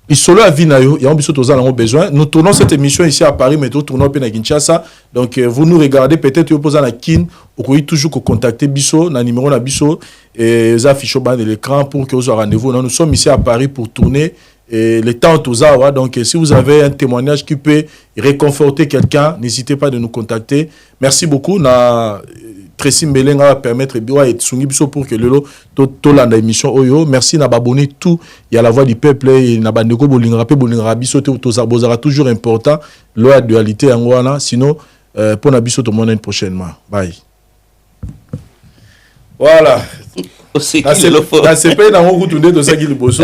lisolo a vie na yo ya biso tozana ngo besoin. Nous tournons cette émission ici à Paris mais nous tournons pe na Kinshasa donc vous nous regardez peut-être yo posa na kin okoyi toujours ko contacter biso na numéro na biso et za affiche au bas de l'écran pour que vous ayez rendez-vous. Nous sommes ici à Paris pour tourner le temps tout ça, donc si vous avez un témoignage qui peut réconforter quelqu'un, n'hésitez pas de nous contacter. Merci beaucoup. Na Tracy Mbelenga va permettre et Tsungi Biso pour que le to la émission oyo. Merci na babonné tout. Il y a la voix du peuple et na bandeko bolinga pe bolinga biso to ça toujours important la dualité en wana sinon pour na biso tout le monde prochainement. Bye. Voilà. C'est pas dans mon retourner de ça qui le bosso.